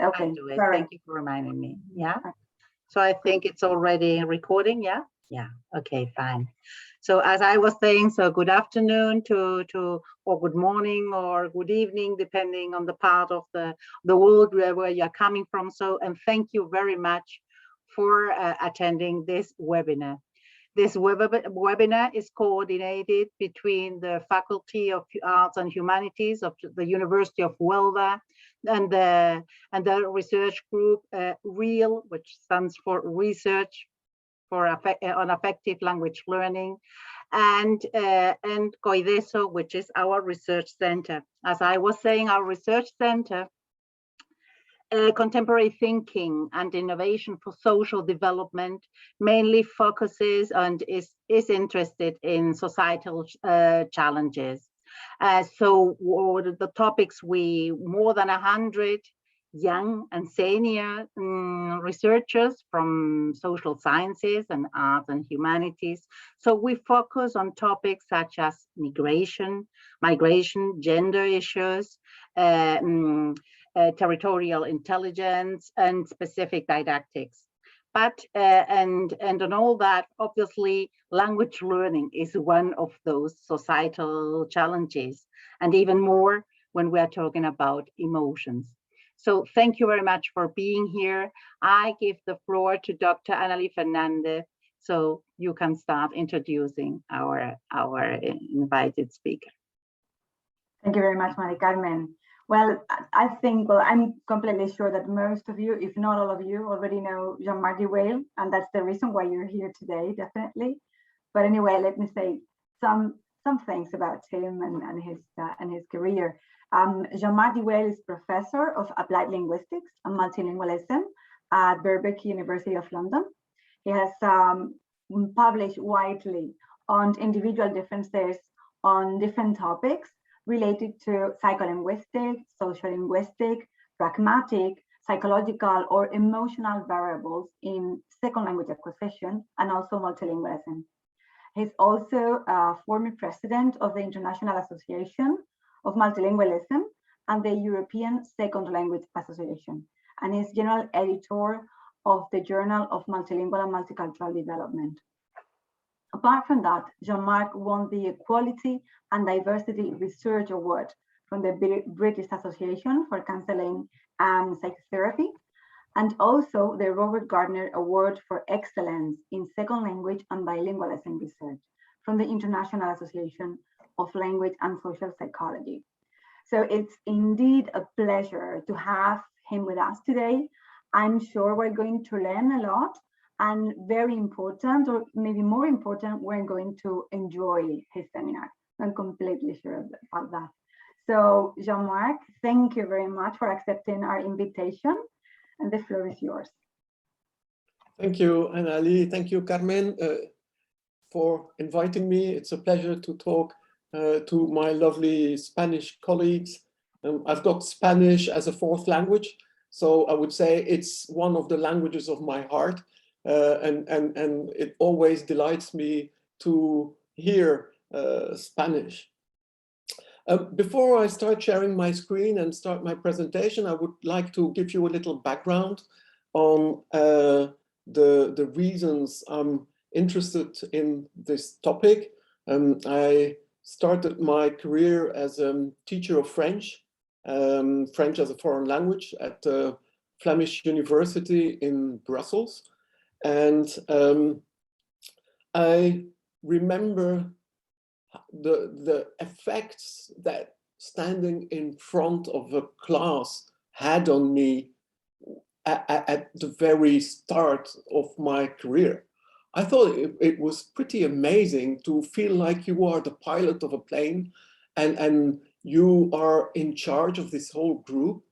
Okay, I do it. sorry. Thank you for reminding me. Yeah. So I think it's already recording. Yeah. Yeah. Okay, fine. So as I was saying, so good afternoon or good morning or good evening, depending on the part of the world where you're coming from. So, and thank you very much for attending this webinar. This webinar is coordinated between the Faculty of Arts and Humanities of the University of Huelva and the research group REAL, which stands for Research on Effective Language Learning, and Coideso, which is our research center. As I was saying, our research center, contemporary thinking and innovation for social development, mainly focuses and is interested in societal challenges. So the topics, more than 100 young and senior researchers from social sciences and arts and humanities. So we focus on topics such as migration, gender issues, territorial intelligence, and specific didactics. But and on all that, obviously, language learning is one of those societal challenges, and even more when we are talking about emotions. So thank you very much for being here. I give the floor to Dr. Analí Fernández, so you can start introducing our invited speaker. Thank you very much, Mari Carmen. Well, I'm completely sure that most of you, if not all of you, already know Jean-Marc Dewaele, and that's the reason why you're here today, definitely. But anyway, let me say some things about him and his career. Jean-Marc Dewaele is Professor of Applied Linguistics and Multilingualism at Birkbeck University of London. He has published widely on individual differences on different topics related to psycholinguistic, sociolinguistic, pragmatic, psychological, or emotional variables in second language acquisition and also multilingualism. He's also a former president of the International Association of Multilingualism and the European Second Language Association, and is general editor of the Journal of Multilingual and Multicultural Development. Apart from that, Jean-Marc won the Equality and Diversity Research Award from the British Association for Counseling and Psychotherapy, and also the Robert Gardner Award for Excellence in Second Language and Bilingualism Research from the International Association of Language and Social Psychology. So it's indeed a pleasure to have him with us today. I'm sure we're going to learn a lot, and very important, or maybe more important, we're going to enjoy his seminar. I'm completely sure about that. So Jean-Marc, thank you very much for accepting our invitation, and the floor is yours. Thank you, Analí. Thank you, Carmen, for inviting me. It's a pleasure to talk to my lovely Spanish colleagues. I've got Spanish as a fourth language, so I would say it's one of the languages of my heart. And it always delights me to hear Spanish. Before I start sharing my screen and start my presentation, I would like to give you a little background on the reasons I'm interested in this topic. I started my career as a teacher of French, French as a foreign language at the Flemish University in Brussels. And I remember the effects that standing in front of a class had on me at the very start of my career. I thought it was pretty amazing to feel like you are the pilot of a plane and you are in charge of this whole group,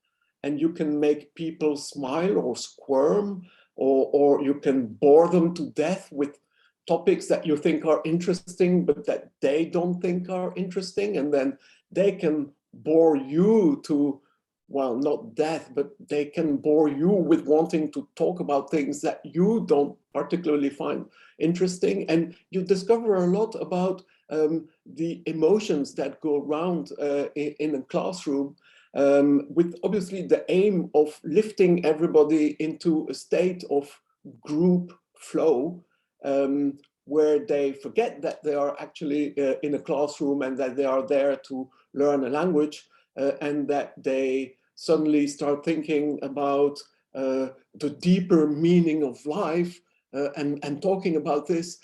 and you can make people smile or squirm, or you can bore them to death with topics that you think are interesting, but that they don't think are interesting. And then they can bore you to, well, not death, but they can bore you with wanting to talk about things that you don't particularly find interesting. And you discover a lot about the emotions that go around in a classroom. with obviously the aim of lifting everybody into a state of group flow, where they forget that they are actually in a classroom and that they are there to learn a language, and that they suddenly start thinking about the deeper meaning of life, and talking about this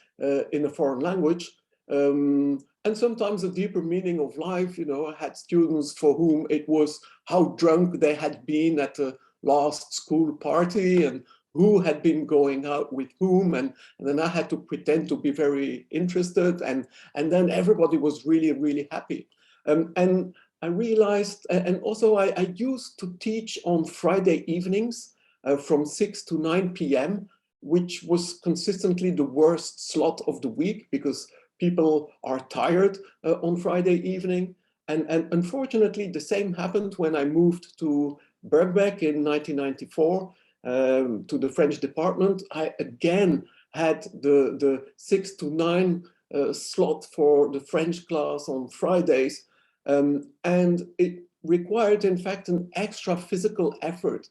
in a foreign language. And sometimes the deeper meaning of life, I had students for whom it was how drunk they had been at the last school party and who had been going out with whom, and then I had to pretend to be very interested, and then everybody was really, really happy. And I realized, and also I used to teach on Friday evenings from 6 to 9 p.m., which was consistently the worst slot of the week because people are tired on Friday evening. And unfortunately, the same happened when I moved to Birkbeck in 1994 to the French department. I again had the 6 to 9 slot for the French class on Fridays. And it required, in fact, an extra physical effort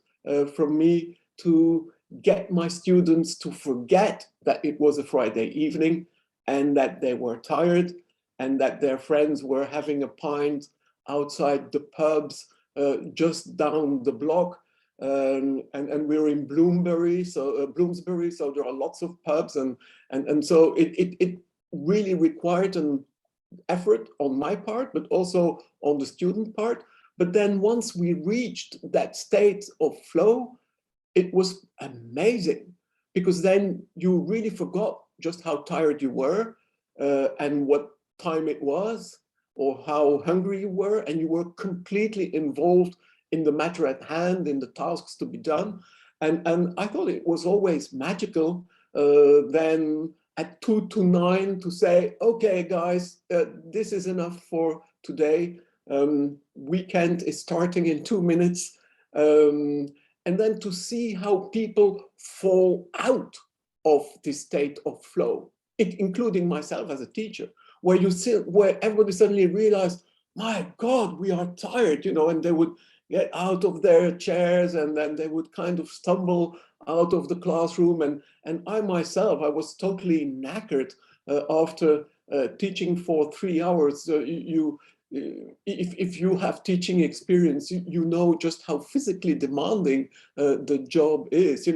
from me to get my students to forget that it was a Friday evening and that they were tired and that their friends were having a pint outside the pubs just down the block. And we're in Bloomsbury, so there are lots of pubs, and so it really required an effort on my part, but also on the student part. But then once we reached that state of flow, it was amazing, because then you really forgot just how tired you were and what time it was or how hungry you were, and you were completely involved in the matter at hand, in the tasks to be done. And I thought it was always magical then at 2 to 9 to say, okay, guys, this is enough for today. Weekend is starting in 2 minutes. And then to see how people fall out of this state of flow, including myself as a teacher, where everybody suddenly realized, my God, we are tired, and they would get out of their chairs and then they would kind of stumble out of the classroom. And I myself, I was totally knackered after teaching for 3 hours. If you have teaching experience, you know just how physically demanding the job is,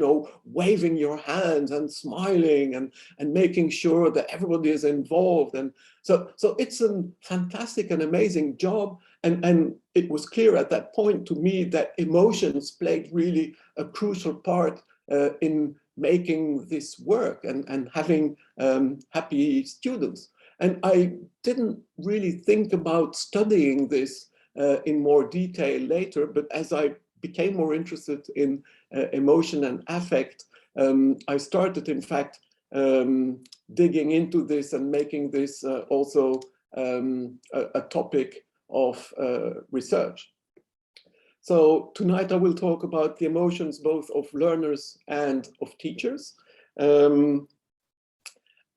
waving your hands and smiling and making sure that everybody is involved. And so it's a fantastic and amazing job. And it was clear at that point to me that emotions played really a crucial part in making this work and having happy students. And I didn't really think about studying this in more detail later, but as I became more interested in emotion and affect, I started, in fact, digging into this and making this also a topic of research. So tonight I will talk about the emotions both of learners and of teachers. And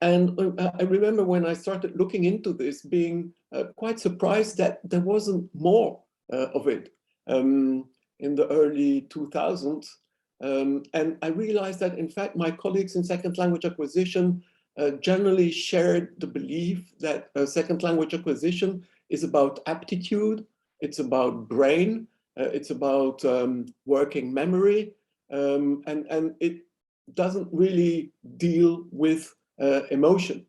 I remember when I started looking into this, being quite surprised that there wasn't more of it in the early 2000s. And I realized that, in fact, my colleagues in second language acquisition generally shared the belief that second language acquisition is about aptitude, it's about brain, it's about working memory, and it doesn't really deal with emotion.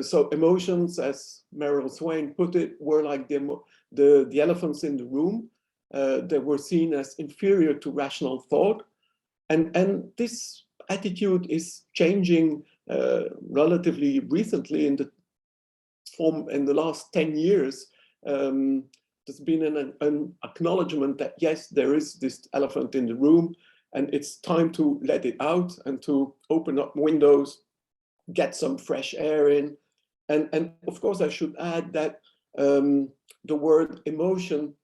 So emotions, as Meryl Swain put it, were like the elephants in the room. They were seen as inferior to rational thought. And this attitude is changing relatively recently in the last 10 years. There's been an acknowledgement that, yes, there is this elephant in the room, and it's time to let it out and to open up windows, get some fresh air in. And of course, I should add that the word emotion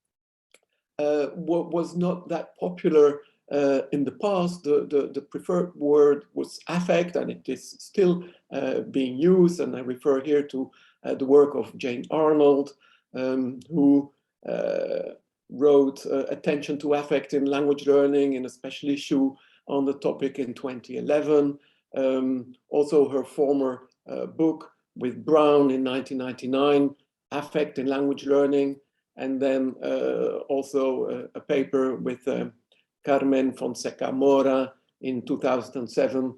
was not that popular in the past. The preferred word was affect, and it is still being used. And I refer here to the work of Jane Arnold, who wrote Attention to Affect in Language Learning in a special issue on the topic in 2011. Also her former book with Brown in 1999, Affect in Language Learning, and then also a paper with Carmen Fonseca Mora in 2007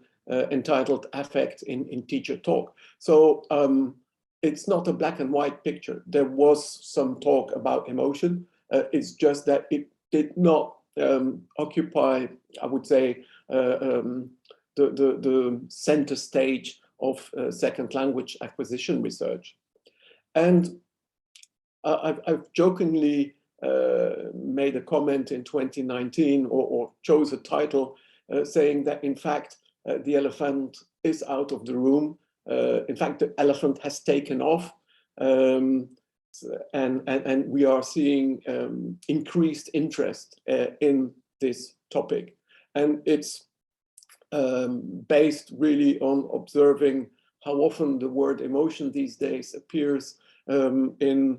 entitled Affect in Teacher Talk. So it's not a black and white picture. There was some talk about emotion. It's just that it did not occupy, I would say, the center stage of second language acquisition research. And I've jokingly made a comment in 2019 or chose a title saying that in fact the elephant is out of the room. In fact, the elephant has taken off, and we are seeing increased interest in this topic. And it's based really on observing how often the word emotion these days appears in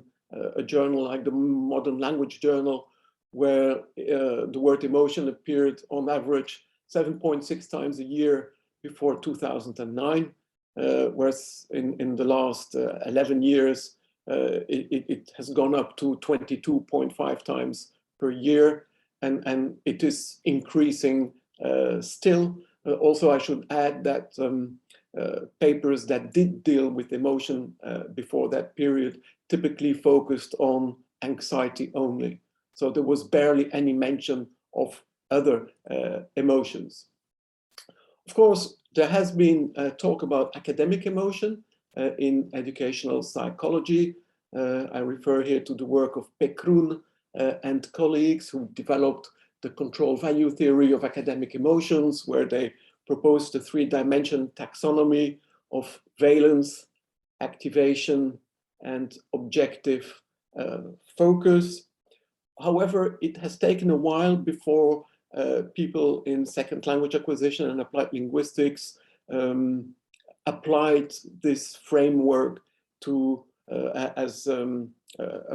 a journal like the Modern Language Journal, where the word emotion appeared on average 7.6 times a year before 2009, whereas in the last 11 years, it has gone up to 22.5 times per year, and it is increasing still. Also, I should add that papers that did deal with emotion before that period typically focused on anxiety only. So there was barely any mention of other emotions. Of course, there has been talk about academic emotion in educational psychology. I refer here to the work of Pekroun and colleagues who developed the control value theory of academic emotions, where they proposed a three-dimension taxonomy of valence, activation, and objective focus. However, it has taken a while before people in second language acquisition and applied linguistics applied this framework to as a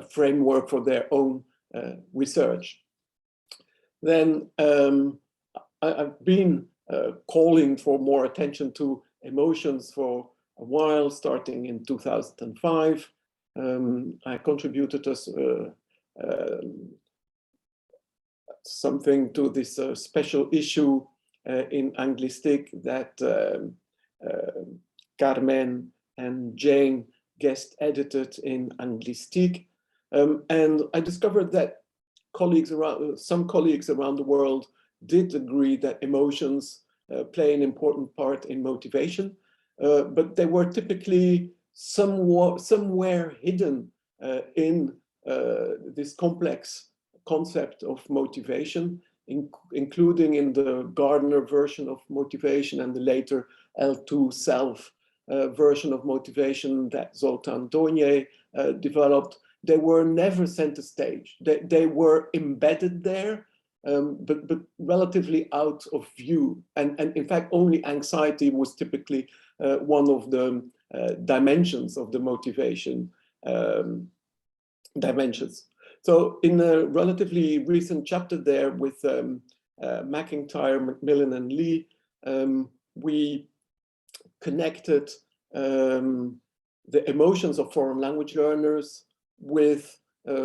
framework for their own research. Then I've been calling for more attention to emotions for a while, starting in 2005. I contributed as something to this special issue in Anglistic that Carmen and Jane guest edited in Anglistic. And I discovered that some colleagues around the world did agree that emotions play an important part in motivation, but they were typically somewhere hidden in this complex concept of motivation, including in the Gardner version of motivation and the later L2 self version of motivation that Zoltán Dónyay developed. They were never center stage. They were embedded there, but relatively out of view. And in fact, only anxiety was typically one of the dimensions of the motivation dimensions. So in a relatively recent chapter there with McIntyre, Macmillan, and Lee, we connected the emotions of foreign language learners with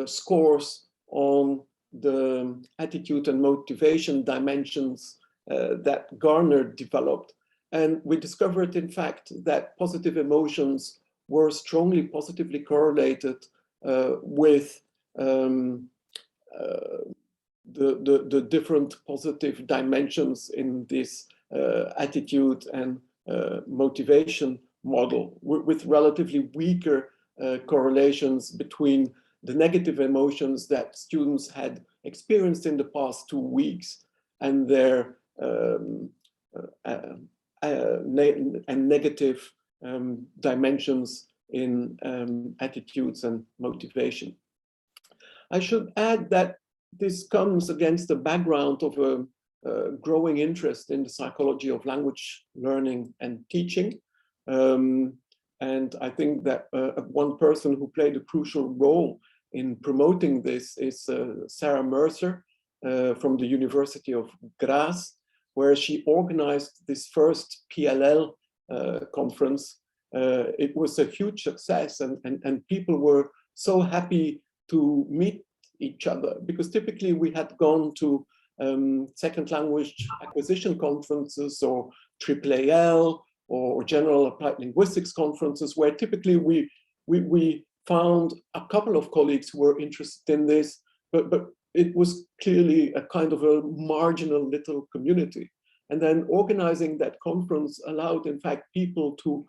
scores on the attitude and motivation dimensions that Gardner developed. And we discovered, in fact, that positive emotions were strongly positively correlated with the different positive dimensions in this attitude and motivation model, with relatively weaker correlations between the negative emotions that students had experienced in the past 2 weeks and their negative dimensions in attitudes and motivation. I should add that this comes against the background of a growing interest in the psychology of language learning and teaching. And I think that one person who played a crucial role in promoting this is Sarah Mercer from the University of Graz, where she organized this first PLL conference. It was a huge success, and people were so happy to meet each other, because typically we had gone to second language acquisition conferences or AAAL or general applied linguistics conferences, where typically we found a couple of colleagues who were interested in this, but it was clearly a kind of a marginal little community. And then organizing that conference allowed, in fact, people to,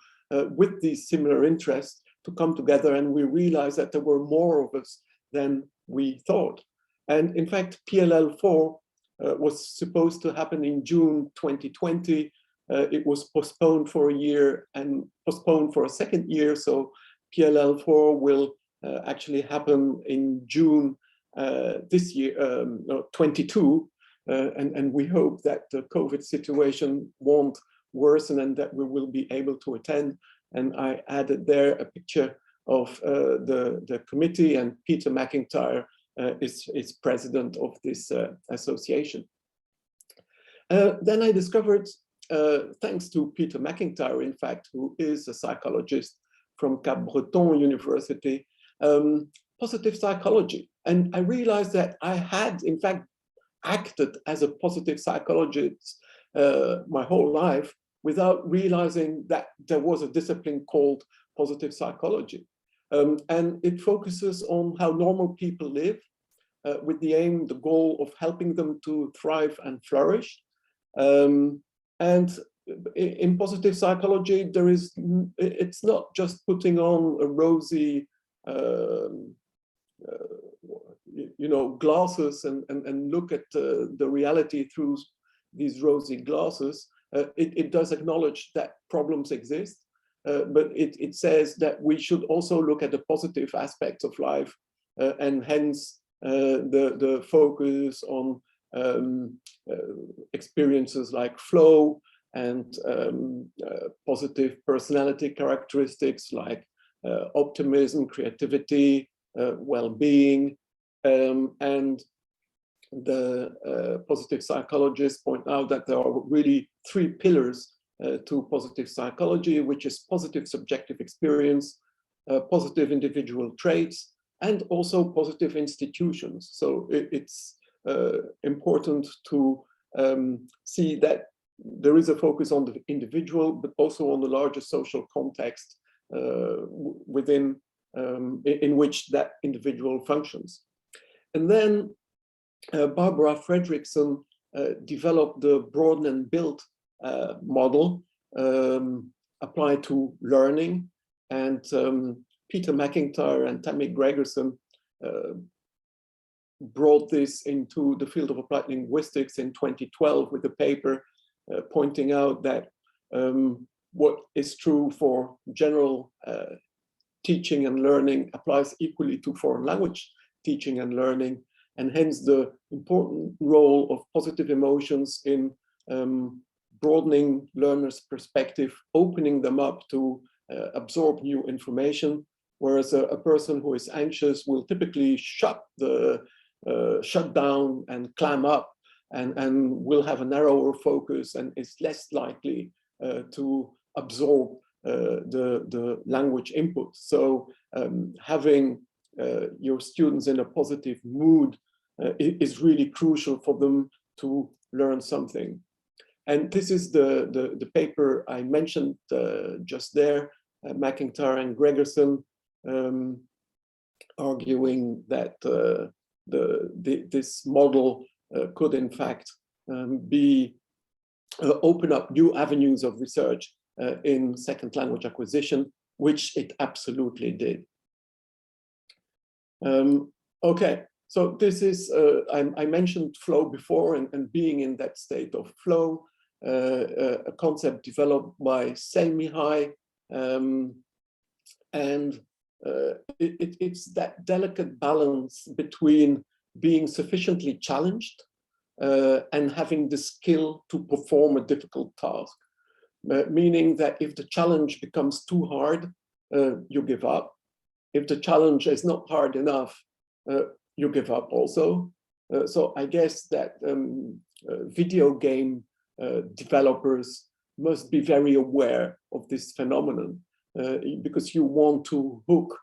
with these similar interests, to come together, and we realized that there were more of us than we thought. And in fact, PLL4 was supposed to happen in June 2020. It was postponed for a year and postponed for a second year. So PLL4 will actually happen in June this year, 22. And we hope that the COVID situation won't worsen and that we will be able to attend. And I added there a picture of the committee, and Peter McIntyre is president of this association. Then I discovered, thanks to Peter McIntyre, in fact, who is a psychologist from Cap Breton University, positive psychology. And I realized that I had, in fact, acted as a positive psychologist my whole life without realizing that there was a discipline called positive psychology. And it focuses on how normal people live with the aim, the goal of helping them to thrive and flourish. And in positive psychology, it's not just putting on a rosy, glasses and look at the reality through these rosy glasses. It does acknowledge that problems exist, but it says that we should also look at the positive aspects of life, and hence the focus on experiences like flow and positive personality characteristics like optimism, creativity, well-being, and the positive psychologists point out that there are really 3 pillars to positive psychology, which is positive subjective experience, positive individual traits, and also positive institutions. So it's important to see that there is a focus on the individual, but also on the larger social context within in which that individual functions. And then Barbara Fredrickson developed the broaden and build model applied to learning, and Peter McIntyre and Tammy Gregerson brought this into the field of applied linguistics in 2012 with a paper pointing out that what is true for general teaching and learning applies equally to foreign language teaching and learning, and hence the important role of positive emotions in broadening learners' perspective, opening them up to absorb new information, whereas a person who is anxious will typically shut down and clam up, and will have a narrower focus and is less likely to absorb the language input. So having your students in a positive mood is really crucial for them to learn something. And this is the paper I mentioned just there, McIntyre and Gregerson, arguing that this model could in fact open up new avenues of research in second language acquisition, which it absolutely did. Okay, so this is, I mentioned flow before, and being in that state of flow, a concept developed by Seminario, and it's that delicate balance between being sufficiently challenged and having the skill to perform a difficult task. Meaning that if the challenge becomes too hard, you give up. If the challenge is not hard enough, you give up also. So I guess that video game developers must be very aware of this phenomenon, because you want to hook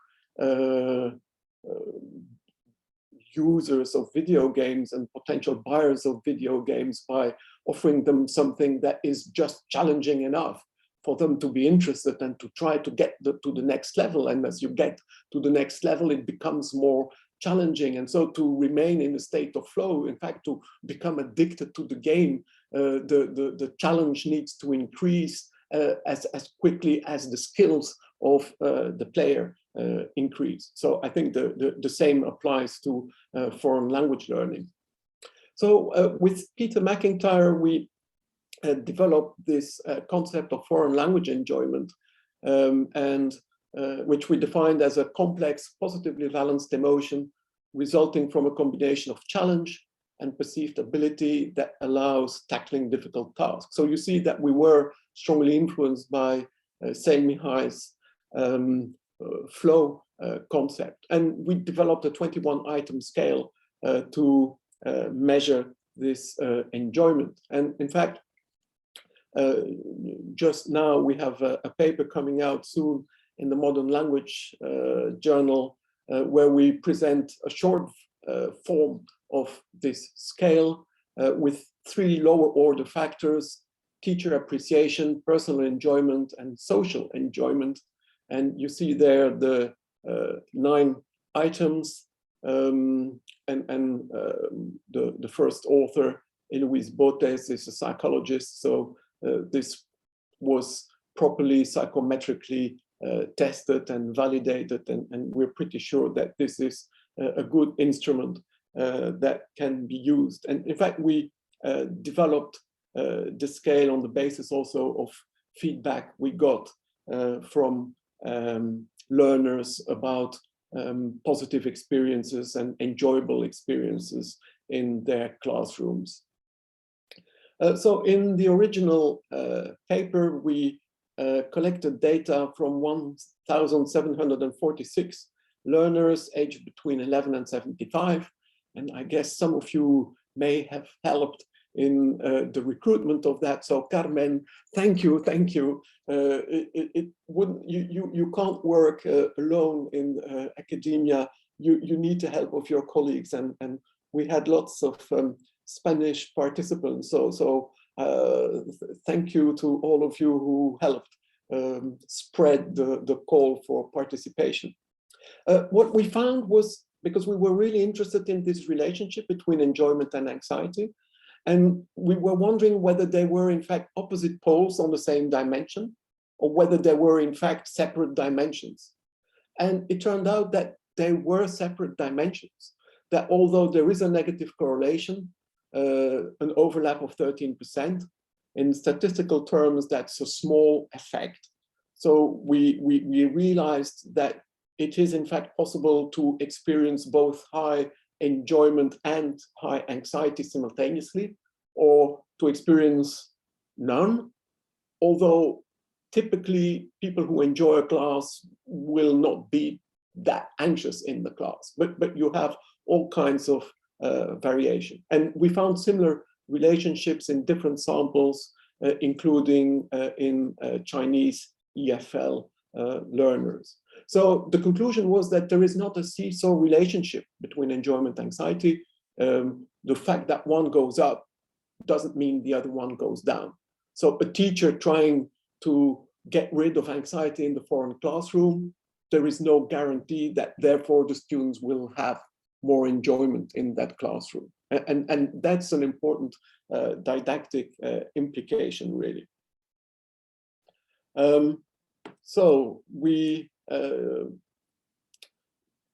users of video games and potential buyers of video games by offering them something that is just challenging enough for them to be interested and to try to get to the next level. And as you get to the next level, it becomes more challenging. And so to remain in a state of flow, in fact, to become addicted to the game, the challenge needs to increase as quickly as the skills of the player increase. So I think the same applies to foreign language learning. So with Peter McIntyre, we developed this concept of foreign language enjoyment, and which we defined as a complex, positively balanced emotion resulting from a combination of challenge and perceived ability that allows tackling difficult tasks. So you see that we were strongly influenced by Seminario's flow concept. And we developed a 21-item scale to measure this enjoyment. And in fact, just now we have a paper coming out soon in the Modern Language Journal where we present a short form of this scale with 3 lower order factors: teacher appreciation, personal enjoyment, and social enjoyment. And you see there the 9 items, and the first author, Eloise Botes, is a psychologist. So this was properly psychometrically tested and validated, and we're pretty sure that this is a good instrument that can be used. And in fact, we developed the scale on the basis also of feedback we got from learners about positive experiences and enjoyable experiences in their classrooms. So in the original paper, we collected data from 1,746 learners aged between 11 and 75. And I guess some of you may have helped in the recruitment of that. So Carmen, thank you. It wouldn't, you can't work alone in academia. You need the help of your colleagues, and we had lots of Spanish participants. So thank you to all of you who helped spread the call for participation. What we found was, because we were really interested in this relationship between enjoyment and anxiety, and we were wondering whether they were in fact opposite poles on the same dimension, or whether they were in fact separate dimensions. And it turned out that they were separate dimensions, that although there is a negative correlation, an overlap of 13%, in statistical terms, that's a small effect. So we realized that it is in fact possible to experience both high enjoyment and high anxiety simultaneously, or to experience none, although typically people who enjoy a class will not be that anxious in the class, but you have all kinds of variation. And we found similar relationships in different samples, including in Chinese EFL learners. So the conclusion was that there is not a seesaw relationship between enjoyment and anxiety. The fact that one goes up doesn't mean the other one goes down. So a teacher trying to get rid of anxiety in the foreign classroom, there is no guarantee that therefore the students will have more enjoyment in that classroom. And that's an important didactic implication, really. So we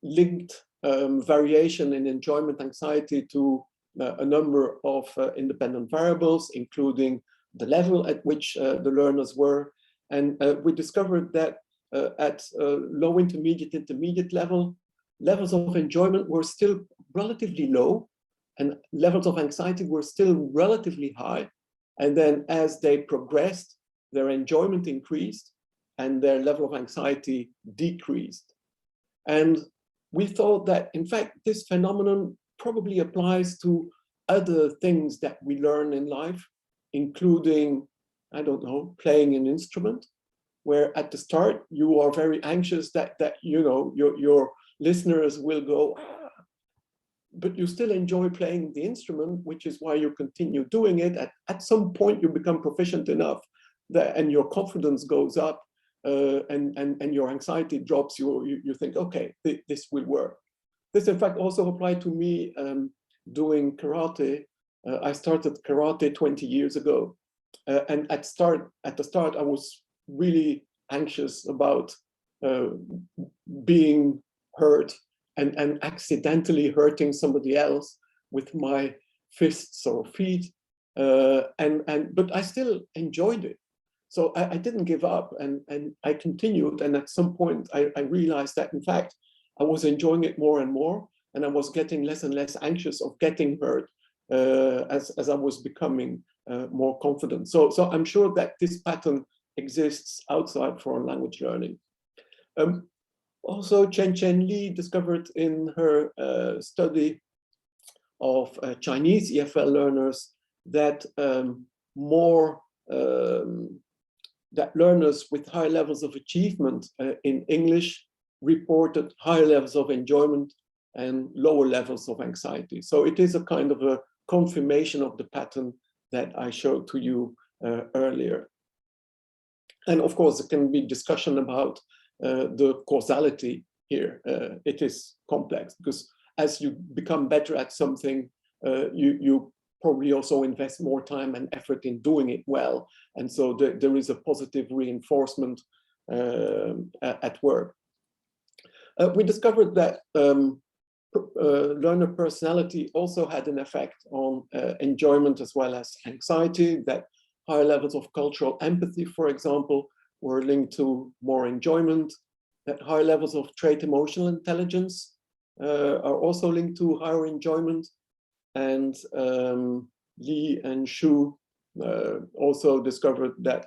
linked variation in enjoyment anxiety to a number of independent variables, including the level at which the learners were. And we discovered that at low, intermediate level, levels of enjoyment were still relatively low, and levels of anxiety were still relatively high. And then as they progressed, their enjoyment increased and their level of anxiety decreased. And we thought that, in fact, this phenomenon probably applies to other things that we learn in life, including, I don't know, playing an instrument, where at the start you are very anxious that you know, your listeners will go, ah, but you still enjoy playing the instrument, which is why you continue doing it. At some point you become proficient enough that, and your confidence goes up, and your anxiety drops. You think, okay, this will work. This in fact also applied to me doing karate. I started karate 20 years ago, and at the start I was really anxious about being hurt and accidentally hurting somebody else with my fists or feet, but I still enjoyed it. So I didn't give up, and I continued. And at some point, I realized that, in fact, I was enjoying it more and more, and I was getting less and less anxious of getting hurt as I was becoming more confident. So I'm sure that this pattern exists outside foreign language learning. Also, Chen Li discovered in her study of Chinese EFL learners that that learners with high levels of achievement in English reported higher levels of enjoyment and lower levels of anxiety. So it is a kind of a confirmation of the pattern that I showed to you earlier. And of course, there can be discussion about the causality here. It is complex because as you become better at something, you probably also invest more time and effort in doing it well. And so there is a positive reinforcement at work. We discovered that learner personality also had an effect on enjoyment as well as anxiety, that higher levels of cultural empathy, for example, were linked to more enjoyment, that higher levels of trait emotional intelligence are also linked to higher enjoyment. And Li and Xu also discovered that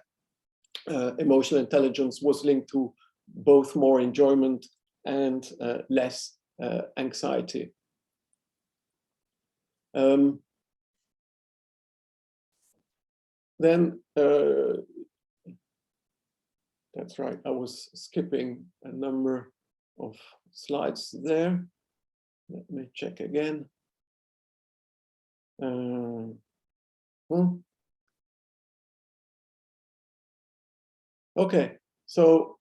emotional intelligence was linked to both more enjoyment and less anxiety. Then, that's right, I was skipping a number of slides there. Let me check again. Okay, so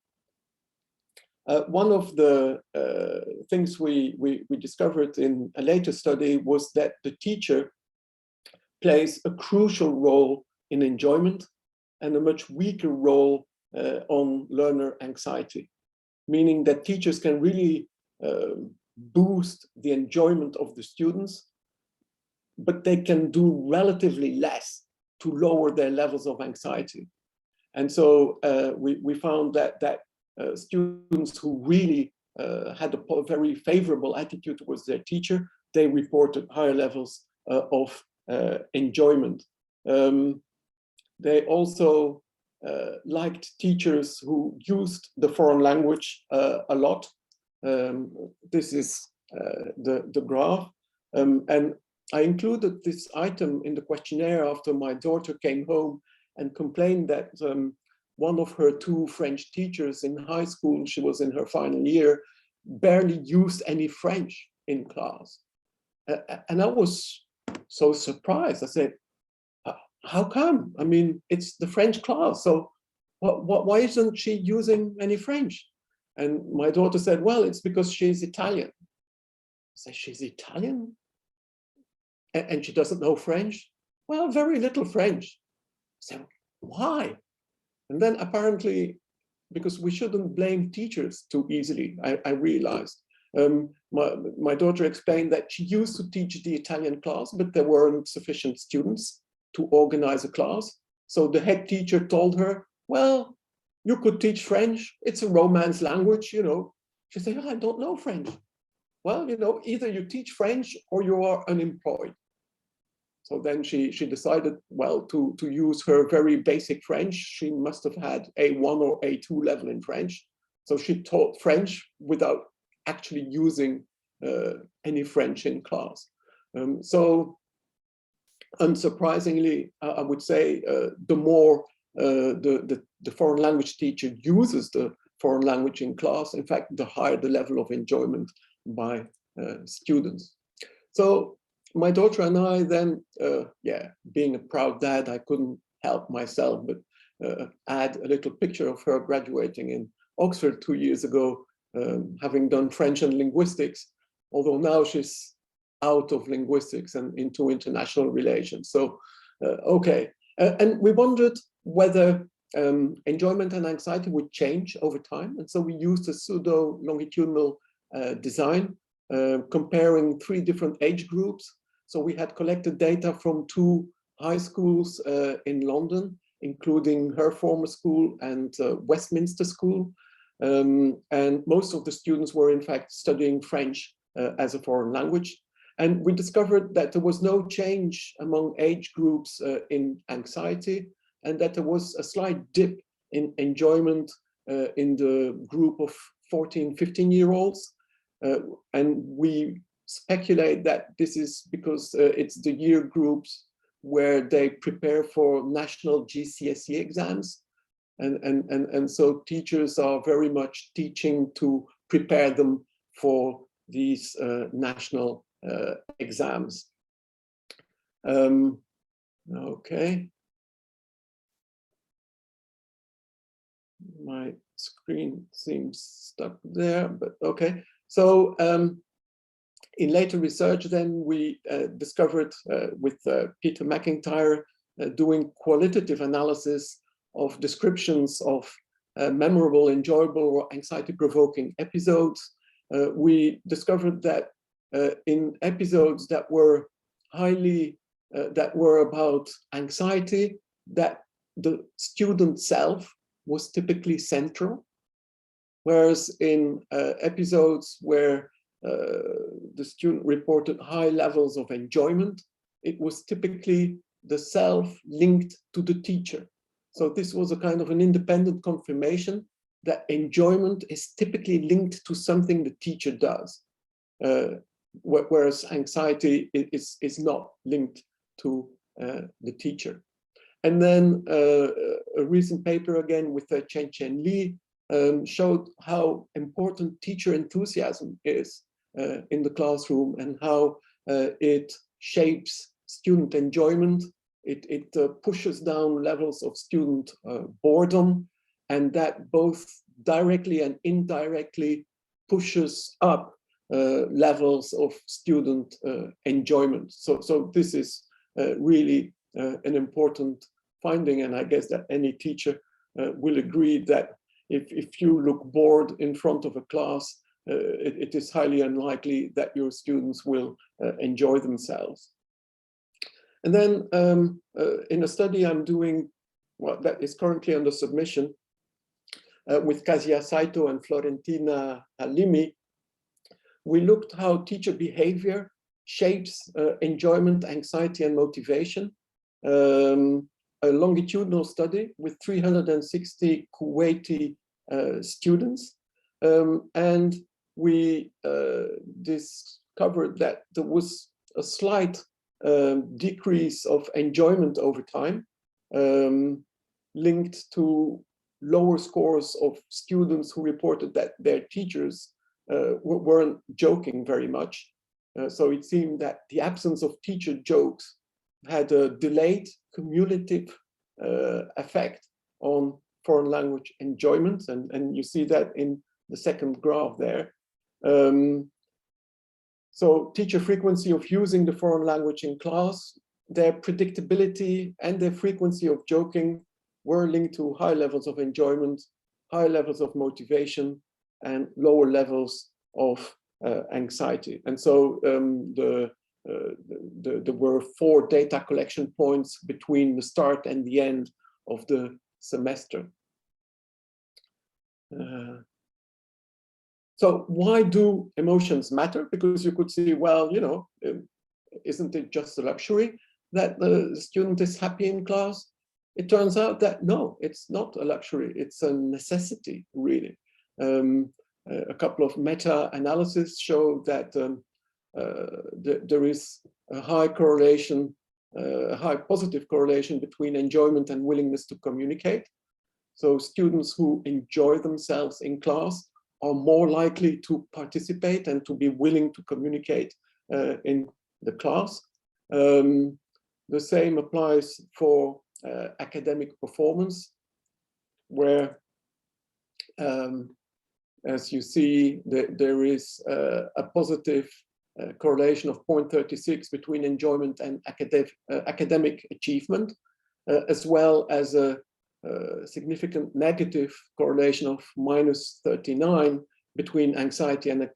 one of the things we discovered in a later study was that the teacher plays a crucial role in enjoyment and a much weaker role on learner anxiety, meaning that teachers can really boost the enjoyment of the students, but they can do relatively less to lower their levels of anxiety. And so we found that students who really had a very favorable attitude towards their teacher, they reported higher levels of enjoyment. They also liked teachers who used the foreign language a lot. This is the graph. And I included this item in the questionnaire after my daughter came home and complained that one of her two French teachers in high school, she was in her final year, barely used any French in class. And I was so surprised. I said, how come? I mean, it's the French class, so why isn't she using any French? And my daughter said, well, it's because she's Italian. I said, she's Italian? And she doesn't know French? Well, very little French. I said, why? And then apparently, because we shouldn't blame teachers too easily, I realized. My daughter explained that she used to teach the Italian class, but there weren't sufficient students to organize a class. So the head teacher told her, well, you could teach French. It's a Romance language, you know. She said, oh, I don't know French. Well, you know, either you teach French or you are unemployed. So then she decided, well, to use her very basic French. She must have had A1 or A2 level in French. So she taught French without actually using any French in class. So unsurprisingly, I would say the more the foreign language teacher uses the foreign language in class, in fact, the higher the level of enjoyment by students. So my daughter and I then, being a proud dad, I couldn't help myself but add a little picture of her graduating in Oxford 2 years ago, having done French and linguistics, although now she's out of linguistics and into international relations. So, okay. And we wondered whether enjoyment and anxiety would change over time. And so we used a pseudo-longitudinal design, comparing 3 different age groups. So we had collected data from 2 high schools in London, including her former school and Westminster School. And most of the students were in fact studying French as a foreign language. And we discovered that there was no change among age groups in anxiety, and that there was a slight dip in enjoyment in the group of 14, 15-year-olds. And we speculate that this is because it's the year groups where they prepare for national GCSE exams. And so teachers are very much teaching to prepare them for these national exams. Okay. My screen seems stuck there, but okay. So in later research, then we discovered with Peter McIntyre doing qualitative analysis of descriptions of memorable, enjoyable, or anxiety-provoking episodes. We discovered that in episodes that were about anxiety, that the student self was typically central, whereas in episodes where the student reported high levels of enjoyment, it was typically the self linked to the teacher. So this was a kind of an independent confirmation that enjoyment is typically linked to something the teacher does, whereas anxiety is not linked to the teacher. And then a recent paper again with Chen Li showed how important teacher enthusiasm is in the classroom, and how it shapes student enjoyment. It pushes down levels of student boredom, and that both directly and indirectly pushes up levels of student enjoyment. So this is really an important finding, and I guess that any teacher will agree that if you look bored in front of a class, it is highly unlikely that your students will enjoy themselves. And then in a study I'm doing, well, that is currently under submission with Kazuya Saito and Florentina Halimi, we looked how teacher behavior shapes enjoyment, anxiety, and motivation. A longitudinal study with 360 Kuwaiti students. And we discovered that there was a slight decrease of enjoyment over time, linked to lower scores of students who reported that their teachers weren't joking very much. So it seemed that the absence of teacher jokes had a delayed cumulative effect on foreign language enjoyment, and you see that in the second graph there. So teacher frequency of using the foreign language in class, their predictability and their frequency of joking were linked to high levels of enjoyment, high levels of motivation, and lower levels of anxiety. And so there were 4 data collection points between the start and the end of the semester. So why do emotions matter? Because you could see, well, you know, isn't it just a luxury that the student is happy in class? It turns out that no, it's not a luxury, it's a necessity, really. a couple of meta-analyses show that there is a high correlation, a high positive correlation between enjoyment and willingness to communicate. So students who enjoy themselves in class are more likely to participate and to be willing to communicate in the class. The same applies for academic performance, where, as you see, there is a positive correlation of 0.36 between enjoyment and academic achievement, as well as a significant negative correlation of -39 between anxiety and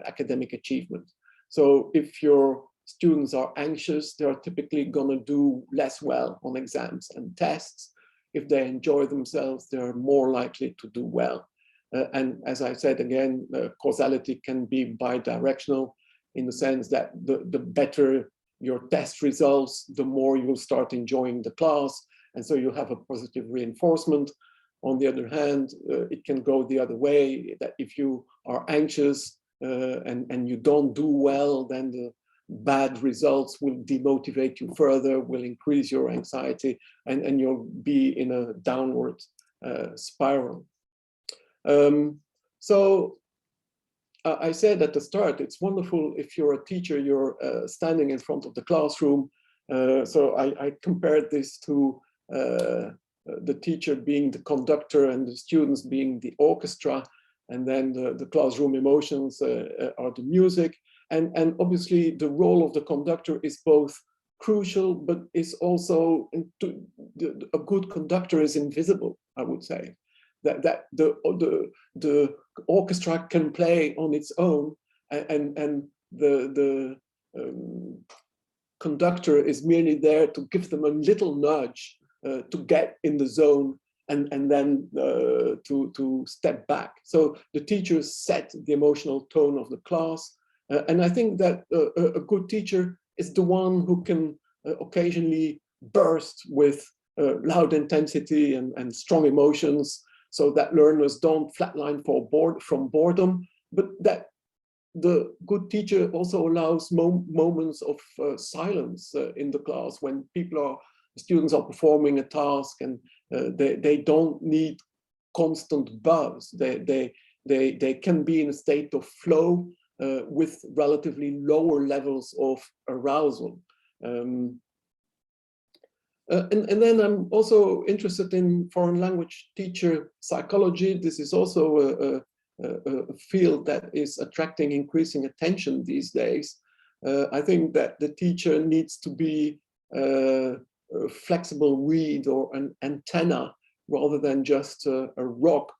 academic achievement. So if your students are anxious, they are typically going to do less well on exams and tests. If they enjoy themselves, they're more likely to do well. And as I said again, causality can be bidirectional in the sense that the better your test results, the more you'll start enjoying the class. And so you have a positive reinforcement. On the other hand, it can go the other way, that if you are anxious and you don't do well, then the bad results will demotivate you further, will increase your anxiety, and you'll be in a downward spiral. So I said at the start, it's wonderful if you're a teacher, you're standing in front of the classroom. So I compared this to the teacher being the conductor and the students being the orchestra, and then the classroom emotions are the music. And obviously the role of the conductor is both crucial, but is also, a good conductor is invisible, I would say. That the orchestra can play on its own, and the conductor is merely there to give them a little nudge to get in the zone, and then to step back. So the teachers set the emotional tone of the class, and I think that a good teacher is the one who can occasionally burst with loud intensity and strong emotions, so that learners don't flatline from boredom, but that the good teacher also allows moments of silence in the class when students are performing a task, and they don't need constant buzz. They can be in a state of flow with relatively lower levels of arousal. And then I'm also interested in foreign language teacher psychology. This is also a field that is attracting increasing attention these days. I think that the teacher needs to be a flexible reed or an antenna rather than just a rock,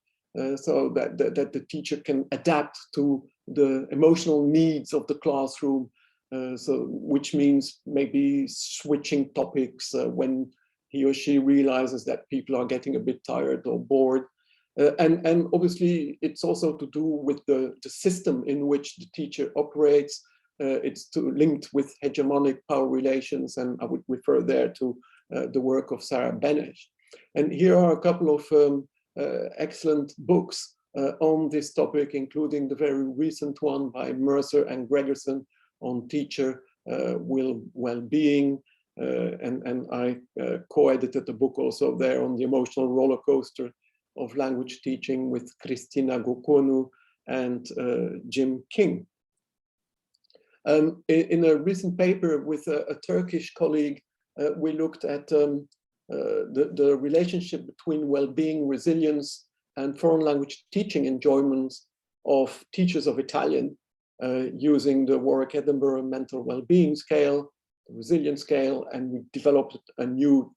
so that the teacher can adapt to the emotional needs of the classroom. Which means maybe switching topics when he or she realizes that people are getting a bit tired or bored. And obviously it's also to do with the system in which the teacher operates. It's linked with hegemonic power relations, and I would refer there to the work of Sarah Benesch. And here are a couple of excellent books on this topic, including the very recent one by Mercer and Gregerson on teacher well-being, and I co-edited the book also there on the emotional roller coaster of language teaching with Christina Gokonu and Jim King. In a recent paper with a Turkish colleague, we looked at the relationship between well-being, resilience, and foreign language teaching enjoyments of teachers of Italian, using the Warwick-Edinburgh mental well-being scale, the resilience scale, and we developed a new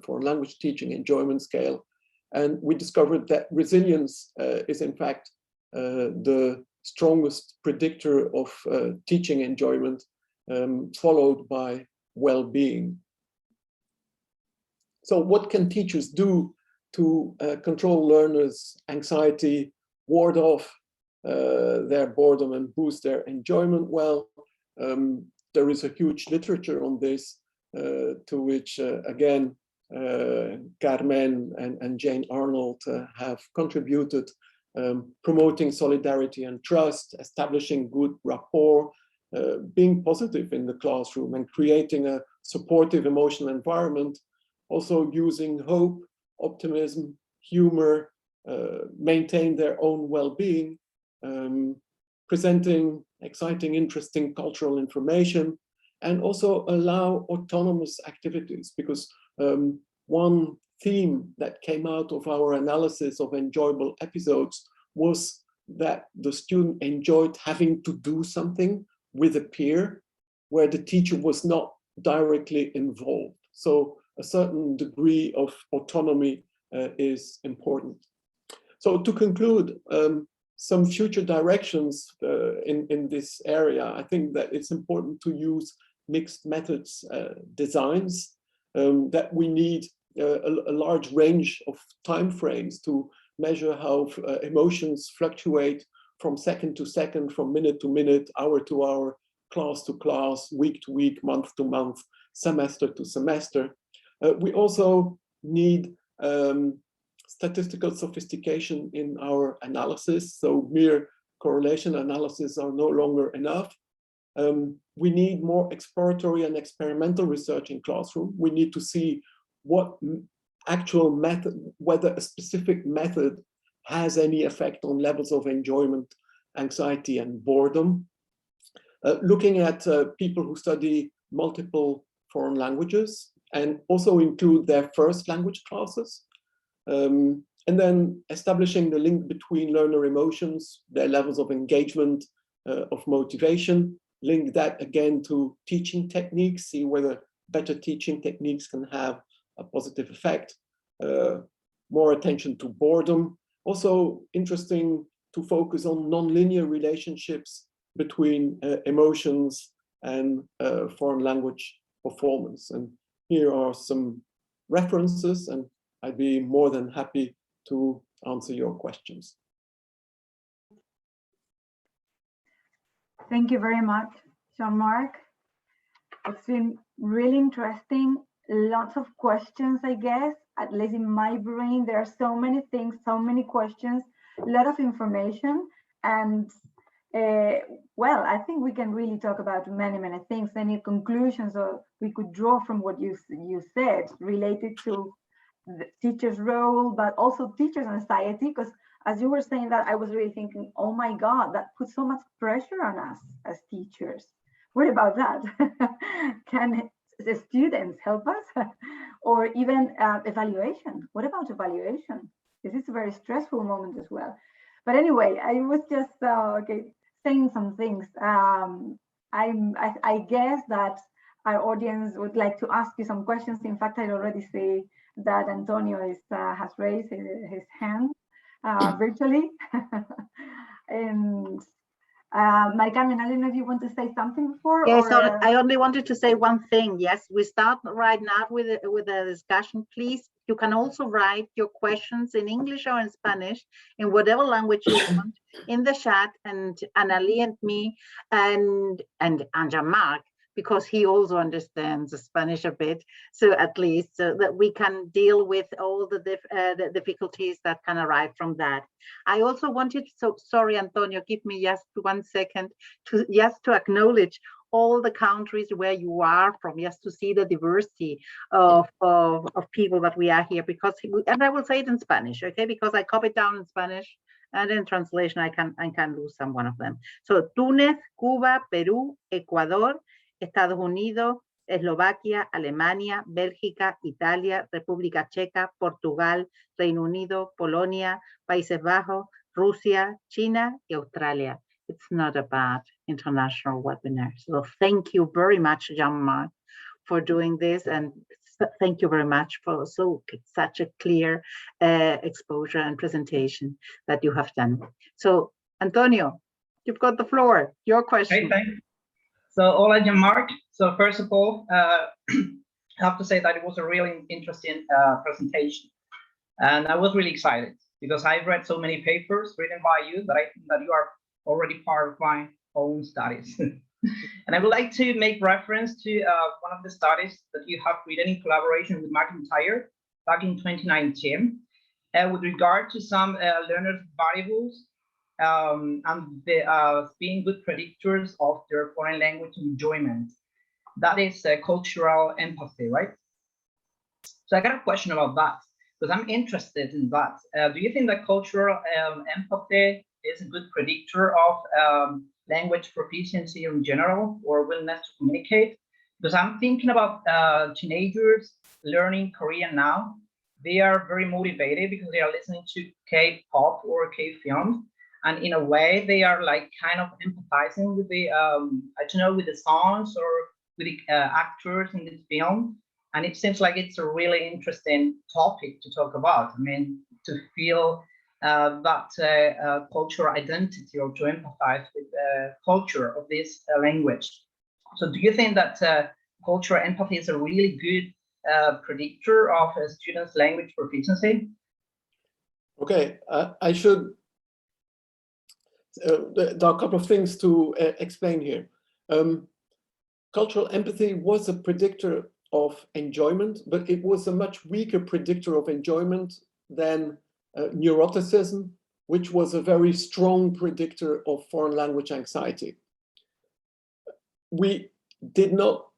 foreign language teaching enjoyment scale. And we discovered that resilience is in fact the strongest predictor of teaching enjoyment, followed by well-being. So what can teachers do to control learners' anxiety, ward off their boredom, and boost their enjoyment? Well, there is a huge literature on this, to which again Carmen and Jane Arnold have contributed. promoting solidarity and trust, establishing good rapport, being positive in the classroom and creating a supportive emotional environment, also using hope, optimism, humor, maintain their own well-being, presenting exciting, interesting cultural information, and also allow autonomous activities, because one theme that came out of our analysis of enjoyable episodes was that the student enjoyed having to do something with a peer where the teacher was not directly involved. So a certain degree of autonomy is important. So to conclude, some future directions in this area, I think that it's important to use mixed methods designs, that we need a large range of timeframes to measure how emotions fluctuate from second to second, from minute to minute, hour to hour, class to class, week to week, month to month, semester to semester. We also need statistical sophistication in our analysis, so mere correlation analysis are no longer enough. We need more exploratory and experimental research in classroom. We need to see what actual method, whether a specific method has any effect on levels of enjoyment, anxiety, and boredom. Looking at people who study multiple foreign languages and also include their first language classes. And then establishing the link between learner emotions, their levels of engagement, of motivation, link that again to teaching techniques, see whether better teaching techniques can have a positive effect, more attention to boredom. Also interesting to focus on nonlinear relationships between emotions and foreign language performance. And here are some references, and I'd be more than happy to answer your questions. Thank you very much, Jean-Marc. It's been really interesting. Lots of questions, I guess, at least in my brain. There are so many things, so many questions, a lot of information. And well, I think we can really talk about many things, any conclusions or we could draw from what you said related to the teacher's role, but also teachers' anxiety, because as you were saying that, I was really thinking, oh my God, that puts so much pressure on us as teachers. What about that? Can the students help us? Or even evaluation? What about evaluation? This is a very stressful moment as well. But anyway, I was just saying some things. I guess that our audience would like to ask you some questions. In fact, I already see that Antonio has raised his hand virtually. And Mari Carmen, I don't know if you want to say something before. Yes, or, so I only wanted to say one thing. Yes, we start right now with the discussion. Please, you can also write your questions in English or in Spanish, in whatever language you want, in the chat, and Analí and me and Jean-Marc, because he also understands Spanish a bit, so at least that we can deal with all the difficulties that can arise from that. I also wanted, so sorry, Antonio, give me just 1 second to acknowledge all the countries where you are from, just to see the diversity of people that we are here, because, and I will say it in Spanish, okay, because I copied down in Spanish, and in translation I can lose one of them. So Túnez, Cuba, Perú, Ecuador, Estados Unidos, Eslovaquia, Alemania, Bélgica, Italia, República Checa, Portugal, Reino Unido, Polonia, Países Bajos, Rusia, China, y Australia. It's not a bad international webinar. So thank you very much, Jean-Marc, for doing this, and thank you very much for such a clear exposure and presentation that you have done. So Antonio, you've got the floor. Your question. Hey, thanks. So hola, Jean-Marc. So first of all, I have to say that it was a really interesting presentation, and I was really excited because I've read so many papers written by you that I think that you are already part of my own studies. And I would like to make reference to one of the studies that you have written in collaboration with McIntyre back in 2019. with regard to some learner variables and being good predictors of their foreign language enjoyment. That is cultural empathy, right? So I got a question about that, because I'm interested in that. Do you think that cultural empathy is a good predictor of language proficiency in general, or willingness to communicate? Because I'm thinking about teenagers learning Korean now. They are very motivated because they are listening to K-pop or K-films, and in a way they are like kind of empathizing with the I don't know, with the songs or with the actors in this film. And it seems like it's a really interesting topic to talk about. I mean, to feel that cultural identity, or to empathize with the culture of this language. So do you think that cultural empathy is a really good predictor of a student's language proficiency? Okay, I should, there are a couple of things to explain here. Cultural empathy was a predictor of enjoyment, but it was a much weaker predictor of enjoyment than neuroticism, which was a very strong predictor of foreign language anxiety. We did not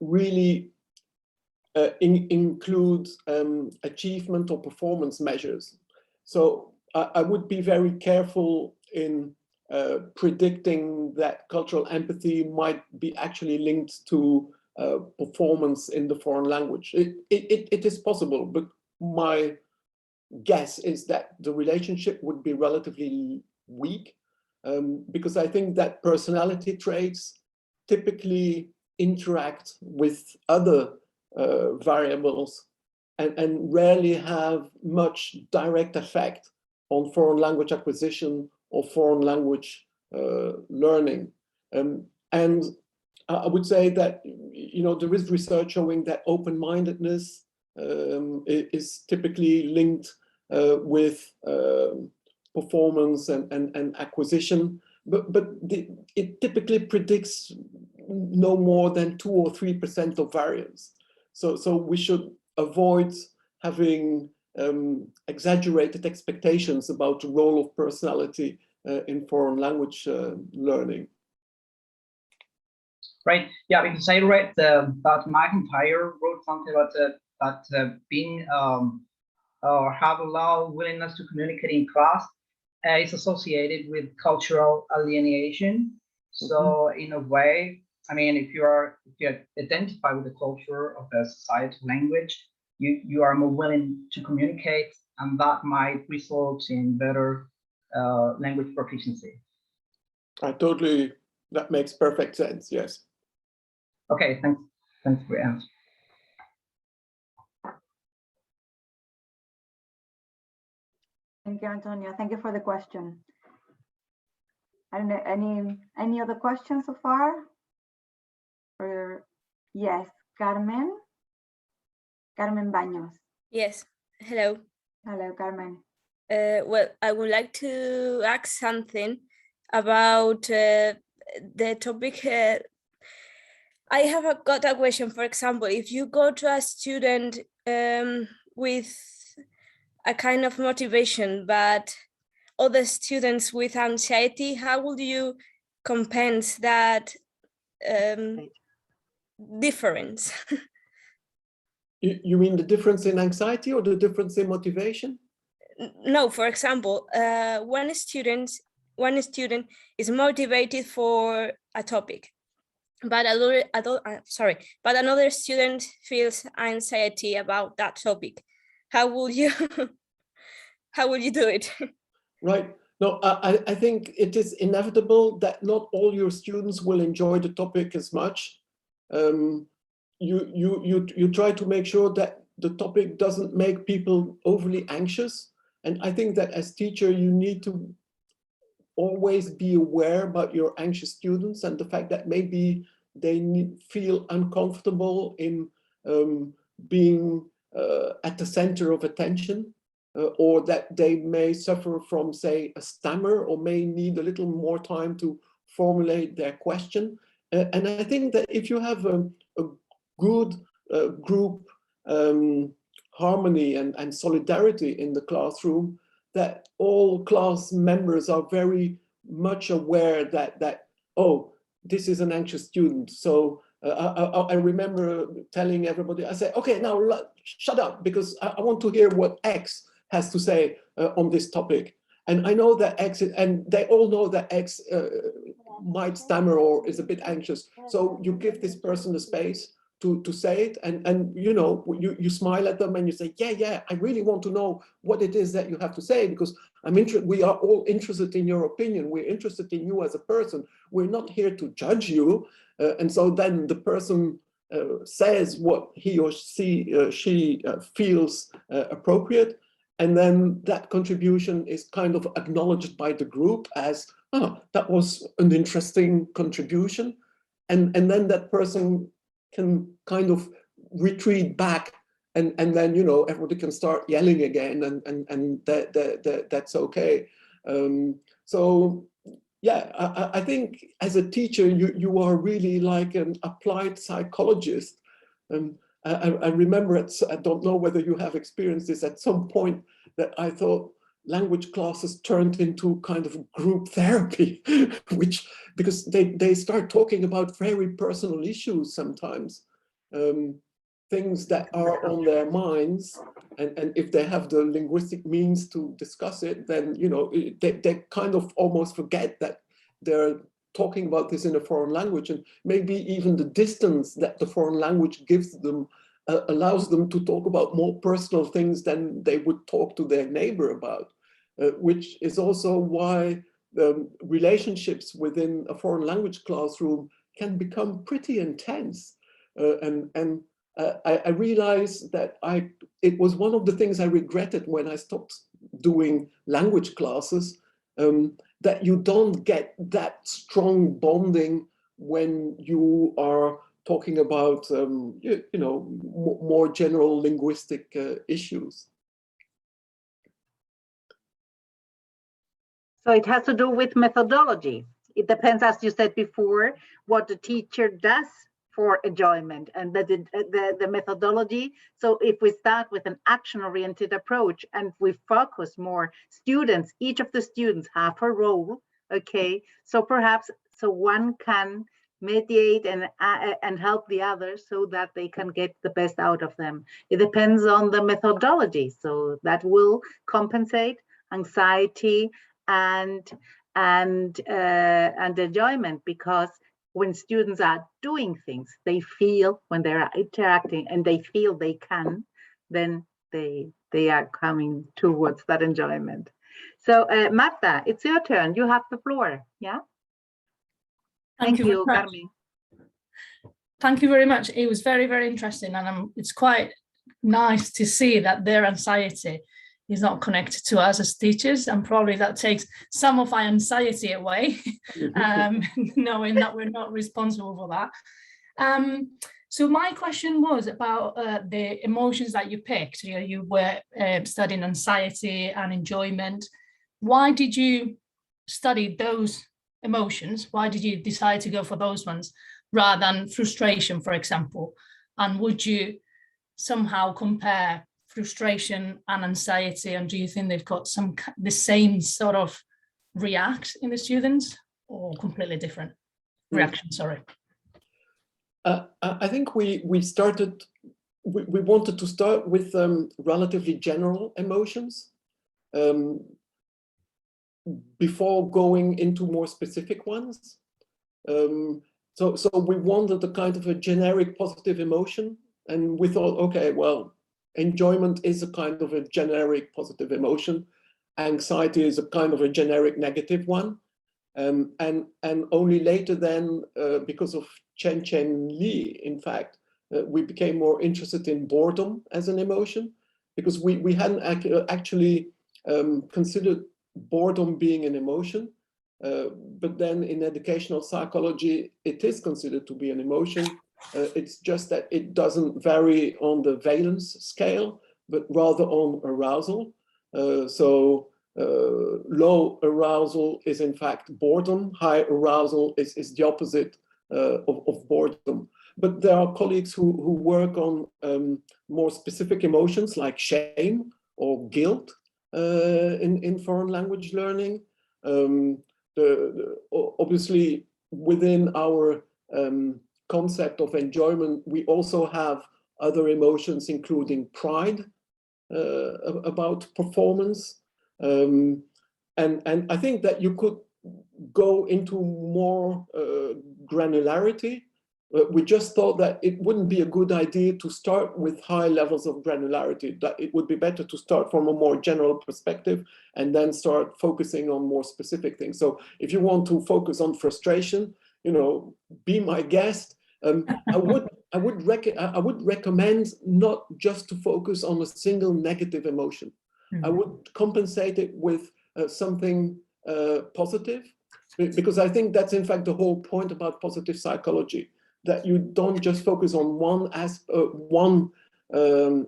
really include achievement or performance measures. So I would be very careful in predicting that cultural empathy might be actually linked to performance in the foreign language. It is possible, but my guess is that the relationship would be relatively weak, because I think that personality traits typically interact with other variables and rarely have much direct effect on foreign language acquisition or foreign language learning. And I would say that, you know, there is research showing that open-mindedness is typically linked with performance and acquisition, but it typically predicts no more than 2 or 3% of variance. So we should avoid having exaggerated expectations about the role of personality in foreign language learning. Right. Yeah, because I read that McIntyre wrote something about that being or have a low willingness to communicate in class is associated with cultural alienation. So in a way, I mean, if you identify with the culture of the society language, you are more willing to communicate, and that might result in better language proficiency. That makes perfect sense, yes. Okay, thanks for your answer. Thank you, Antonio. Thank you for the question. I don't know, any other questions so far? Or yes, Carmen Baños. Yes, hello. Hello, Carmen. Well, I would like to ask something about the topic. I have got a question. For example, if you go to a student with a kind of motivation, but other students with anxiety, how will you compensate that difference? You mean the difference in anxiety or the difference in motivation? No, for example, one student is motivated for a topic, but another student feels anxiety about that topic. How will you do it? Right. No, I think it is inevitable that not all your students will enjoy the topic as much. You try to make sure that the topic doesn't make people overly anxious. And I think that as teacher, you need to always be aware about your anxious students and the fact that maybe they feel uncomfortable in being at the center of attention, or that they may suffer from, say, a stammer, or may need a little more time to formulate their question. And I think that if you have a good group harmony and solidarity in the classroom, that all class members are very much aware that oh, this is an anxious student. So I remember telling everybody, I said, okay, now shut up, because I want to hear what X has to say on this topic. And I know that X, and they all know that X might stammer or is a bit anxious. So you give this person the space to say it, and you know, you smile at them and you say, yeah, I really want to know what it is that you have to say, because we are all interested in your opinion. We're interested in you as a person. We're not here to judge you. And so then the person says what he or she feels appropriate. And then that contribution is kind of acknowledged by the group as, oh, that was an interesting contribution. And then that person can kind of retreat back, and then, you know, everybody can start yelling again, and that's okay. So yeah, I think as a teacher, you are really like an applied psychologist. I remember, I don't know whether you have experienced this, at some point that I thought language classes turned into kind of group therapy, because they start talking about very personal issues sometimes, things that are on their minds, and if they have the linguistic means to discuss it, then, you know, they kind of almost forget that they're talking about this in a foreign language, and maybe even the distance that the foreign language gives them allows them to talk about more personal things than they would talk to their neighbor about, which is also why relationships within a foreign language classroom can become pretty intense. I realized that it was one of the things I regretted when I stopped doing language classes, that you don't get that strong bonding when you are talking about you know, more general linguistic issues. So it has to do with methodology. It depends, as you said before, what the teacher does for enjoyment and the methodology. So if we start with an action-oriented approach and we focus more, students, each of the students have a role, okay? So perhaps, so one can mediate and help the others so that they can get the best out of them. It depends on the methodology. So that will compensate anxiety and enjoyment, because when students are doing things, they feel, when they're interacting and they feel they can, then they are coming towards that enjoyment. So Marta, it's your turn. You have the floor. Yeah. Thank you, Carmen. Thank you very much. It was very, very interesting, and it's quite nice to see that their anxiety is not connected to us as teachers, and probably that takes some of our anxiety away, knowing that we're not responsible for that. So my question was about the emotions that you picked. You were studying anxiety and enjoyment. Why did you study those emotions? Why did you decide to go for those ones rather than frustration, for example? And would you somehow compare frustration and anxiety, and do you think they've got the same sort of react in the students, or completely different reaction? Sorry. I think we wanted to start with relatively general emotions before going into more specific ones. So we wanted a kind of a generic positive emotion, and we thought, okay, well, enjoyment is a kind of a generic positive emotion. Anxiety is a kind of a generic negative one. And only later then, because of Chen Li, in fact, we became more interested in boredom as an emotion, because we hadn't actually considered boredom being an emotion. But then in educational psychology, it is considered to be an emotion. It's just that it doesn't vary on the valence scale, but rather on arousal. So low arousal is in fact boredom. High arousal is the opposite of boredom. but there are colleagues who work on more specific emotions like shame or guilt in foreign language learning. Obviously, within our concept of enjoyment, we also have other emotions, including pride about performance. And I think that you could go into more granularity. We just thought that it wouldn't be a good idea to start with high levels of granularity, that it would be better to start from a more general perspective and then start focusing on more specific things. So if you want to focus on frustration, you know, be my guest. I would recommend not just to focus on a single negative emotion. I would compensate it with something positive, because I think that's in fact the whole point about positive psychology, that you don't just focus on one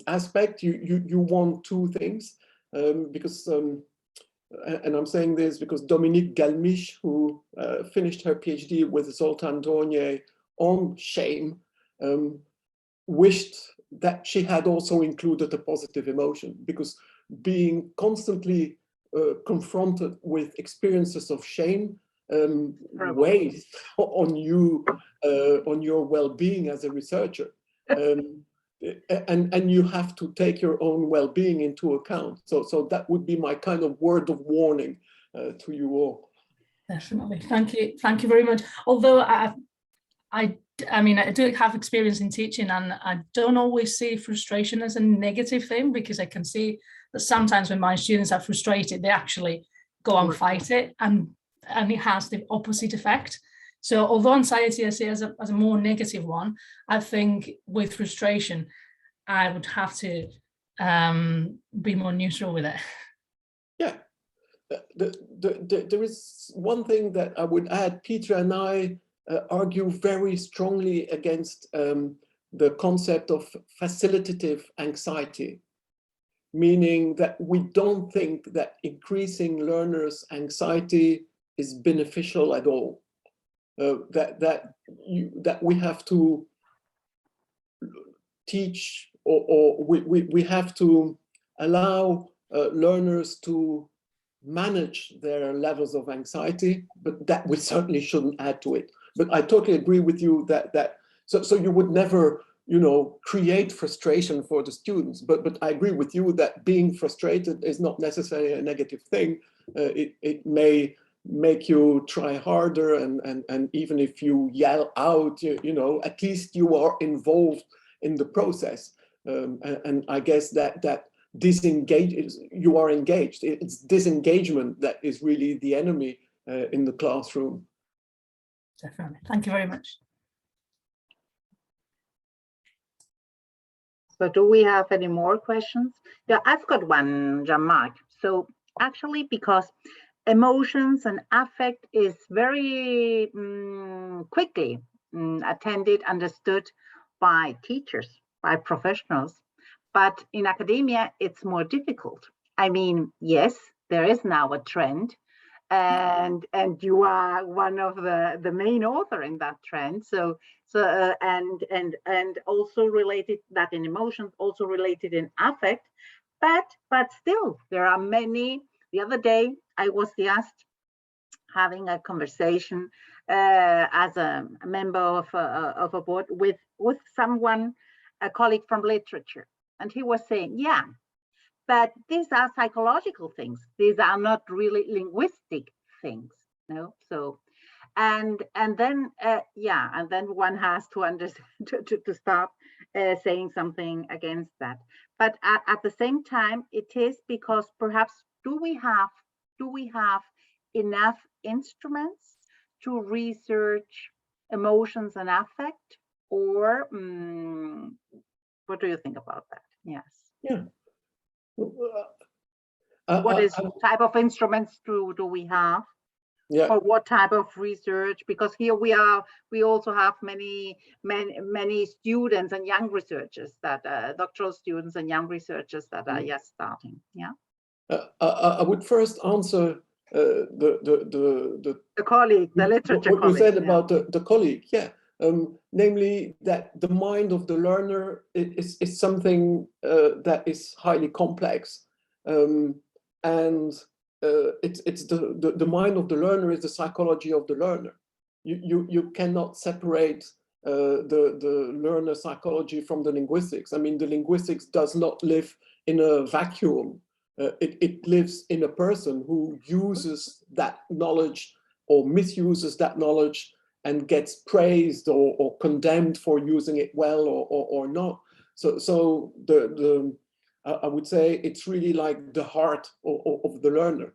aspect. You want two things, because and I'm saying this because Dominique Galmiche, who finished her PhD with Zoltán Dornier on shame, wished that she had also included a positive emotion, because being constantly confronted with experiences of shame weighs on you, on your well-being as a researcher, and you have to take your own well-being into account. So that would be my kind of word of warning to you all. Definitely, thank you very much. Although I mean, I do have experience in teaching, and I don't always see frustration as a negative thing, because I can see that sometimes when my students are frustrated, they actually go and fight it, and it has the opposite effect. So although anxiety I see as a more negative one, I think with frustration, I would have to be more neutral with it. Yeah. There is one thing that I would add. Peter and I argue very strongly against the concept of facilitative anxiety, meaning that we don't think that increasing learners' anxiety is beneficial at all. That we have to teach, or we have to allow learners to manage their levels of anxiety, but that we certainly shouldn't add to it. But I totally agree with you that so you would never, you know, create frustration for the students. But I agree with you that being frustrated is not necessarily a negative thing. It may make you try harder, and even if you yell out, you know, at least you are involved in the process. And I guess that you are engaged. It's disengagement that is really the enemy in the classroom. Definitely. Thank you very much. So do we have any more questions? Yeah, I've got one, Jean-Marc. So actually, because emotions and affect is very quickly attended, understood by teachers, by professionals. But in academia, it's more difficult. I mean, yes, there is now a trend, and you are one of the main author in that trend. And also related that in emotions, also related in affect, but still there are many. The other day I was just having a conversation as a member of a board with someone, a colleague from literature, and he was saying, yeah, but these are psychological things. These are not really linguistic things, no. So, and then and then one has to understand to start saying something against that. But at the same time, it is because perhaps do we have enough instruments to research emotions and affect, or what do you think about that? Yes. Yeah. What type of instruments do we have? Yeah. Or what type of research? Because here we also have many students and young researchers that doctoral students and young researchers that are just starting. Yeah. I would first answer the colleague, the literature what colleague. you said about the colleague. Yeah, namely that the mind of the learner is something that is highly complex. And it's the mind of the learner is the psychology of the learner. You cannot separate the learner psychology from the linguistics. I mean, the linguistics does not live in a vacuum. It lives in a person who uses that knowledge or misuses that knowledge and gets praised or condemned for using it well or not. So I would say it's really like the heart of the learner.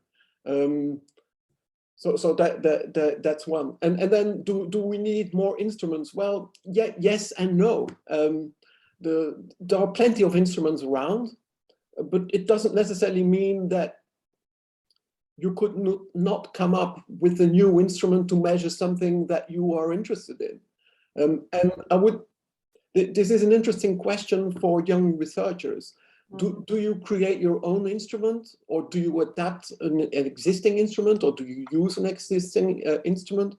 So that's one. And then do we need more instruments? Well, yeah, yes and no. There are plenty of instruments around, but it doesn't necessarily mean that you could not come up with a new instrument to measure something that you are interested in. And this is an interesting question for young researchers. Do you create your own instrument, or do you adapt an existing instrument, or do you use an existing instrument?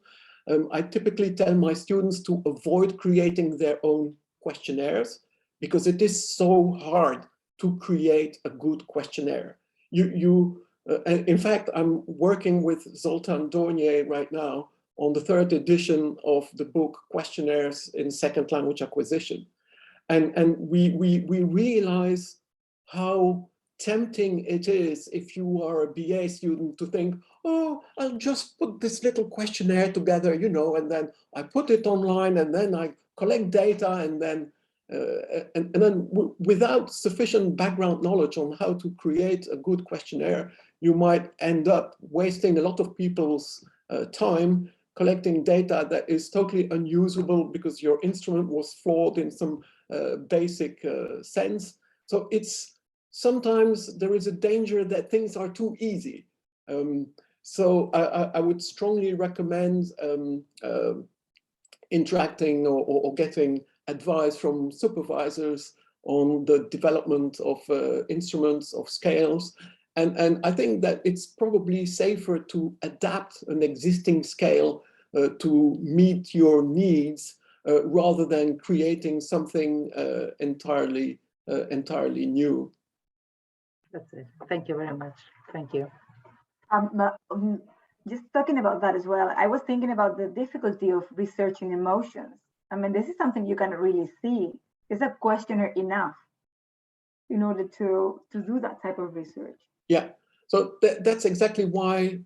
I typically tell my students to avoid creating their own questionnaires, because it is so hard to create a good questionnaire. In fact, I'm working with Zoltán Dornier right now on the 3rd edition of the book Questionnaires in Second Language Acquisition. And we realize how tempting it is if you are a BA student to think, oh, I'll just put this little questionnaire together, you know, and then I put it online, and then I collect data, and then without sufficient background knowledge on how to create a good questionnaire, you might end up wasting a lot of people's time collecting data that is totally unusable because your instrument was flawed in some basic sense. So sometimes there is a danger that things are too easy. So I would strongly recommend interacting or getting advice from supervisors on the development of instruments, of scales. And I think that it's probably safer to adapt an existing scale to meet your needs rather than creating something entirely new. That's it. Thank you very much. Thank you. Just talking about that as well, I was thinking about the difficulty of researching emotions. I mean, this is something you can really see. Is a questionnaire enough in order to do that type of research? Yeah, so that's exactly why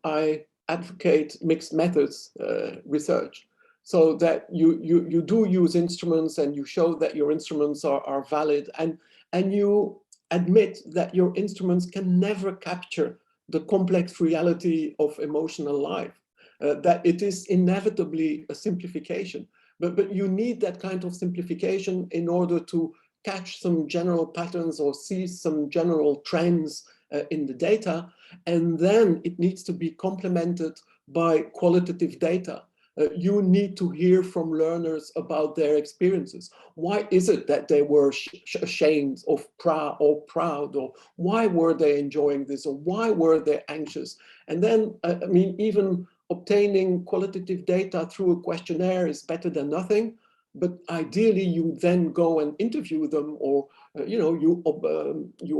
I advocate mixed methods research, so that you do use instruments and you show that your instruments are valid, and you admit that your instruments can never capture the complex reality of emotional life, that it is inevitably a simplification. But you need that kind of simplification in order to catch some general patterns or see some general trends in the data. And then it needs to be complemented by qualitative data. You need to hear from learners about their experiences. Why is it that they were ashamed or proud, or why were they enjoying this, or why were they anxious? And then, I mean, even obtaining qualitative data through a questionnaire is better than nothing. But ideally, you then go and interview them, or you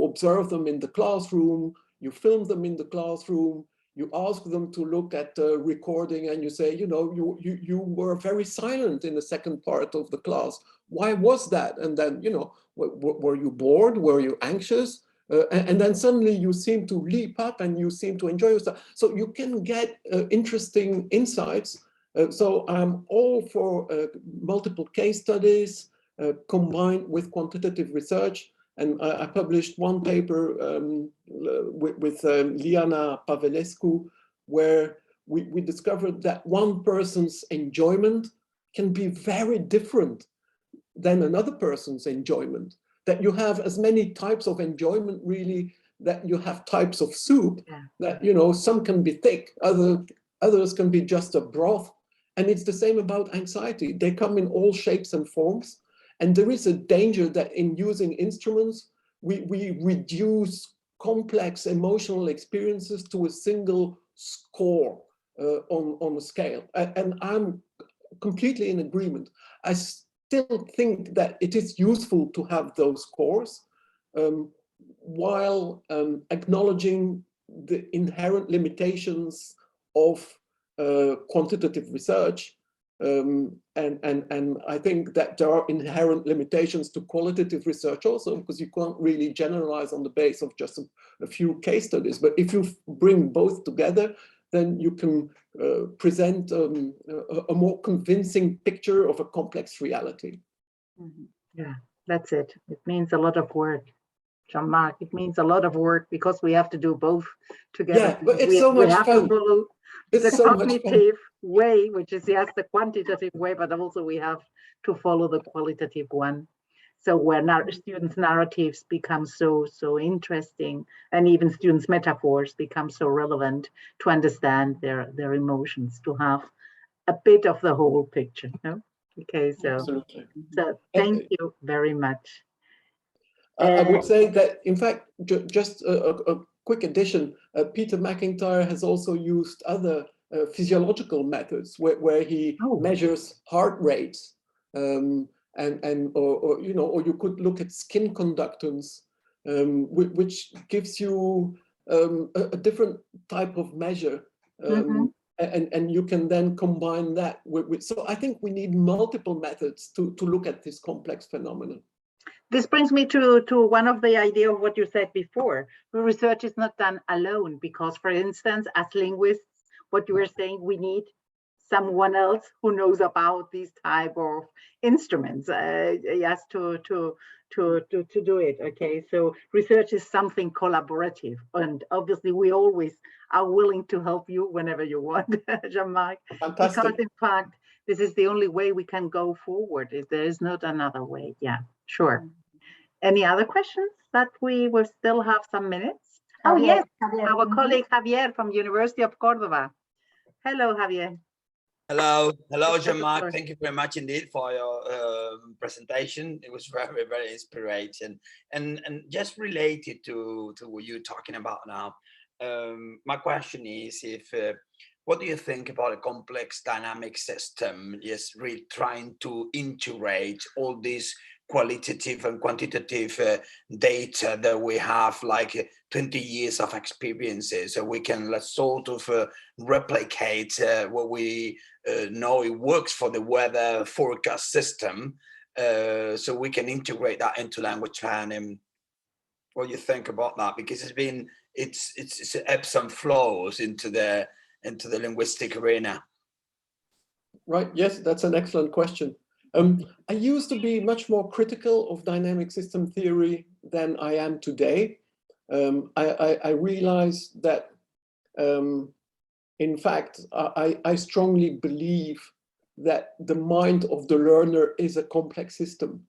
observe them in the classroom, you film them in the classroom, you ask them to look at the recording, and you say, you were very silent in the second part of the class. Why was that? And then, were you bored? Were you anxious? And then suddenly you seem to leap up and you seem to enjoy yourself. So you can get interesting insights. So I'm all for multiple case studies combined with quantitative research. And I published one paper with Liana Pavelescu, where we discovered that one person's enjoyment can be very different than another person's enjoyment. That you have as many types of enjoyment, really, that you have types of soup, that, some can be thick, others can be just a broth. And it's the same about anxiety. They come in all shapes and forms. And there is a danger that in using instruments, we reduce complex emotional experiences to a single score on a scale. And I'm completely in agreement. I still think that it is useful to have those cores, while acknowledging the inherent limitations of quantitative research. And I think that there are inherent limitations to qualitative research also, because you can't really generalize on the basis of just a few case studies. But if you bring both together, then you can present a more convincing picture of a complex reality. Yeah, that's it. It means a lot of work. Jean-Marc, it means a lot of work because we have to do both together. Yeah, but it's so much fun. The cognitive way, which is, yes, the quantitative way, but also we have to follow the qualitative one. So where students' narratives become so interesting, and even students' metaphors become so relevant to understand their emotions, to have a bit of the whole picture. No? Okay, so thank you very much. I would say that, in fact, just a quick addition, Peter McIntyre has also used other physiological methods where he measures heart rates, or you could look at skin conductance, which gives you a different type of measure. And you can then combine that with, so I think we need multiple methods to look at this complex phenomenon. This brings me to one of the idea of what you said before. Research is not done alone because, for instance, as linguists, what you were saying, we need someone else who knows about these type of instruments, yes, to do it. Okay, so research is something collaborative, and obviously we always are willing to help you whenever you want, Jean-Marc. Because in fact, this is the only way we can go forward. There is not another way. Yeah, sure. Any other questions that we will still have some minutes? Oh yes, our colleague Javier from University of Córdoba. Hello, Javier. Hello, Jean-Marc. Thank you very much indeed for your presentation. It was very, very inspiring. And just related to what you're talking about now, my question is, what do you think about a complex dynamic system? Yes, really trying to integrate all these qualitative and quantitative data that we have, like 20 years of experiences, so we can let's sort of replicate what we know it works for the weather forecast system, so we can integrate that into language planning. What do you think about that? Because it's ebbs and flows into the linguistic arena. Right. Yes, that's an excellent question. I used to be much more critical of dynamic system theory than I am today. I realized that, in fact, I strongly believe that the mind of the learner is a complex system,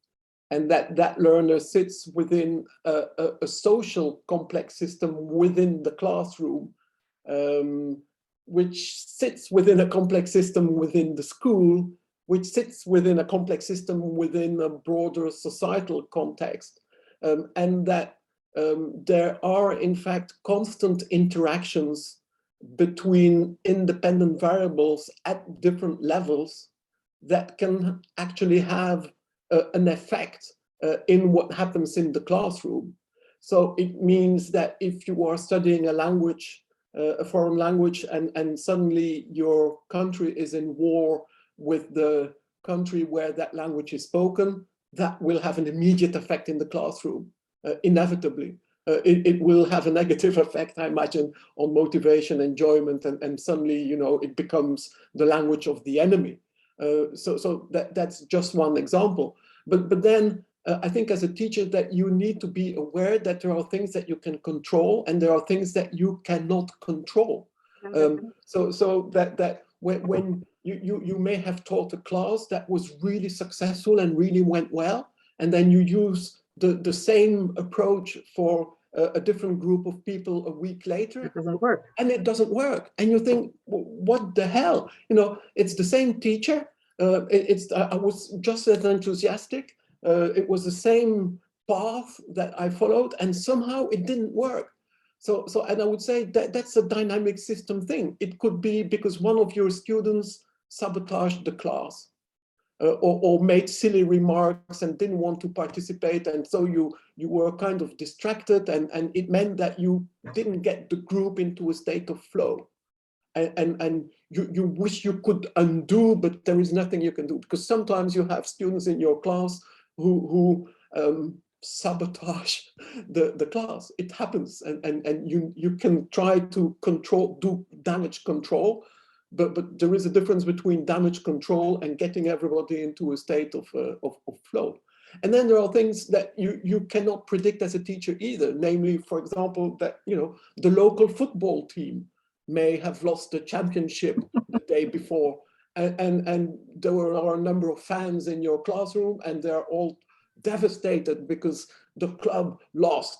and that learner sits within a social complex system within the classroom, which sits within a complex system within the school, which sits within a complex system within a broader societal context, and that there are, in fact, constant interactions between independent variables at different levels that can actually have an effect in what happens in the classroom. So it means that if you are studying a language, a foreign language, and suddenly your country is in war with the country where that language is spoken, that will have an immediate effect in the classroom, inevitably. It will have a negative effect, I imagine, on motivation, enjoyment, and suddenly, it becomes the language of the enemy. So that's just one example. But then I think as a teacher that you need to be aware that there are things that you can control and there are things that you cannot control. So that when you may have taught a class that was really successful and really went well, and then you use the same approach for a different group of people a week later. It doesn't work. And it doesn't work. And you think, what the hell? It's the same teacher. I was just as enthusiastic. It was the same path that I followed, and somehow it didn't work. And I would say that that's a dynamic system thing. It could be because one of your students sabotaged the class or made silly remarks and didn't want to participate, and so you were kind of distracted, and it meant that you didn't get the group into a state of flow. And you wish you could undo, but there is nothing you can do, because sometimes you have students in your class who sabotage the class. It happens, and you can try to do damage control, but there is a difference between damage control and getting everybody into a state of flow. And then there are things that you cannot predict as a teacher either, namely, for example, that the local football team may have lost the championship the day before, and there are a number of fans in your classroom, and they're all devastated because the club lost.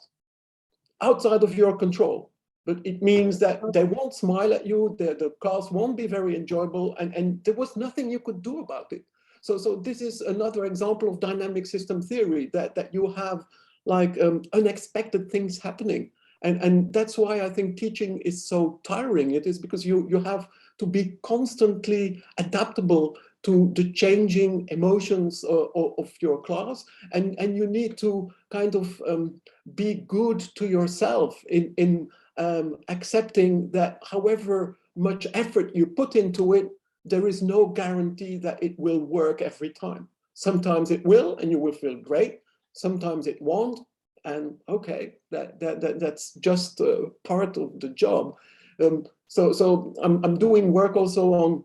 Outside of your control, but it means that they won't smile at you, the class won't be very enjoyable, and there was nothing you could do about it. So this is another example of dynamic system theory, that you have like unexpected things happening. And that's why I think teaching is so tiring. It is because you have to be constantly adaptable to the changing emotions of your class. And you need to kind of be good to yourself in accepting that however much effort you put into it, there is no guarantee that it will work every time. Sometimes it will, and you will feel great. Sometimes it won't. And okay, that's just part of the job. So I'm doing work also on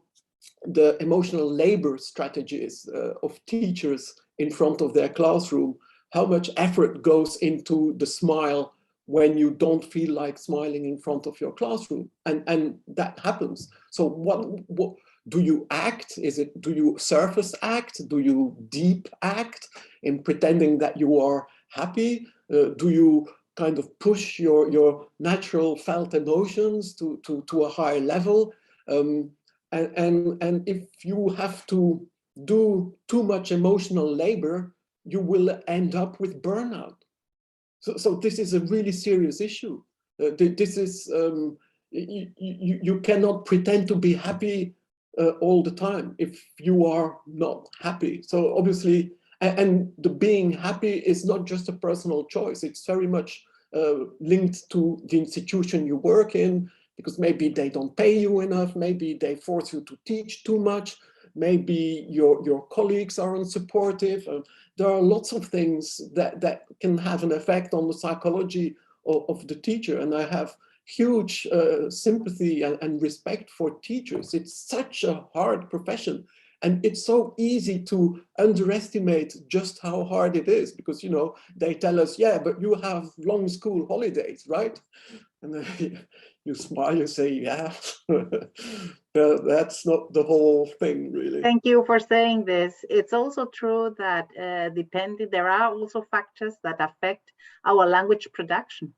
the emotional labor strategies of teachers in front of their classroom. How much effort goes into the smile when you don't feel like smiling in front of your classroom, and that happens. So what do you act? Do you surface act? Do you deep act in pretending that you are happy? Do you kind of push your natural felt emotions to a higher level? And if you have to do too much emotional labor, you will end up with burnout. So this is a really serious issue. This is, you cannot pretend to be happy all the time if you are not happy. So obviously, and the being happy is not just a personal choice. It's very much linked to the institution you work in, because maybe they don't pay you enough, maybe they force you to teach too much, maybe your colleagues are unsupportive. There are lots of things that can have an effect on the psychology of the teacher. And I have huge sympathy and respect for teachers. It's such a hard profession. And it's so easy to underestimate just how hard it is, because, they tell us, yeah, but you have long school holidays, right? And then you smile, you say, yeah, but that's not the whole thing, really. Thank you for saying this. It's also true that there are also factors that affect our language production,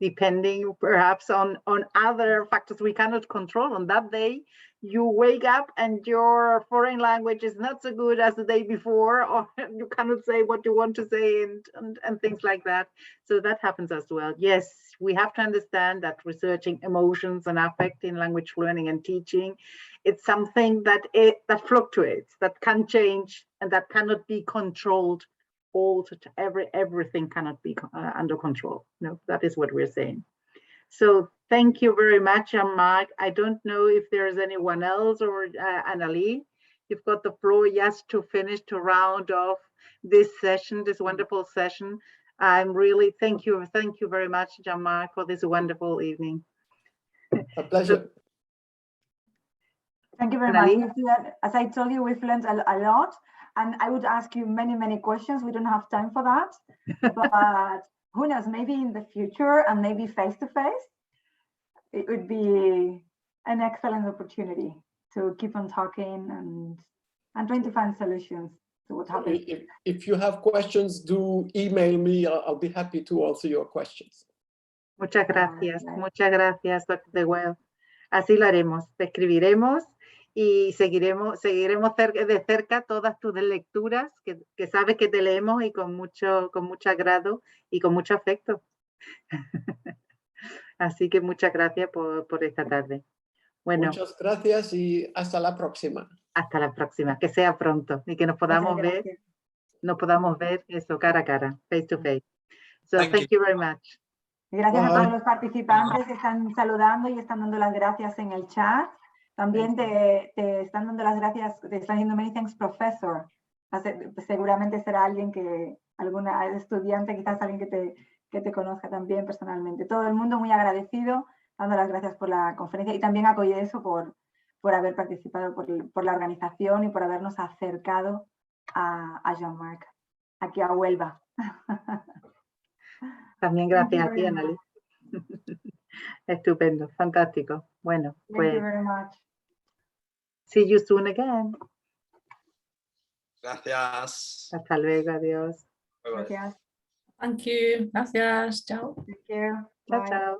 depending perhaps on other factors we cannot control. On that day, you wake up and your foreign language is not so good as the day before, or you cannot say what you want to say and things like that. So that happens as well. Yes, we have to understand that researching emotions and affect in language learning and teaching, it's something that fluctuates, that can change, and that cannot be controlled. Everything cannot be under control. No, that is what we're saying. So thank you very much, Jean-Marc. I don't know if there is anyone else, or Analí, you've got the floor just to finish, to round off this session, this wonderful session. I'm really, thank you very much, Jean-Marc, for this wonderful evening. A pleasure. Thank you very much. As I told you, we've learned a lot, and I would ask you many, many questions. We don't have time for that, but who knows, maybe in the future, and maybe face-to-face, it would be an excellent opportunity to keep on talking and trying to find solutions to what happens. If you have questions, do email me. I'll be happy to answer your questions. Muchas gracias, Dr. Dewaele. Así lo haremos, te escribiremos y seguiremos de cerca todas tus lecturas, que sabes que te leemos y con mucho agrado y con mucho afecto. Así que muchas gracias por esta tarde. Bueno. Muchas gracias y hasta la próxima. Hasta la próxima, que sea pronto y que nos podamos ver eso cara a cara, face to face. So thank you very much. Gracias a Bye. todos los participantes que están saludando y están dando las gracias en el chat. También te están dando las gracias, te están diciendo many thanks, professor. Seguramente será alguien alguna estudiante, quizás alguien que te conozca también personalmente. Todo el mundo muy agradecido, dando las gracias por la conferencia y también a Coideso por haber participado, por la organización y por habernos acercado a Jean-Marc, aquí a Huelva. También gracias a ti, Analí. Estupendo, fantástico. Bueno, Thank you very much. See you soon again. Gracias. Hasta luego, adiós. Bye bye. Gracias. Thank you. Gracias. Chao. Take care. Chao, Bye. chao.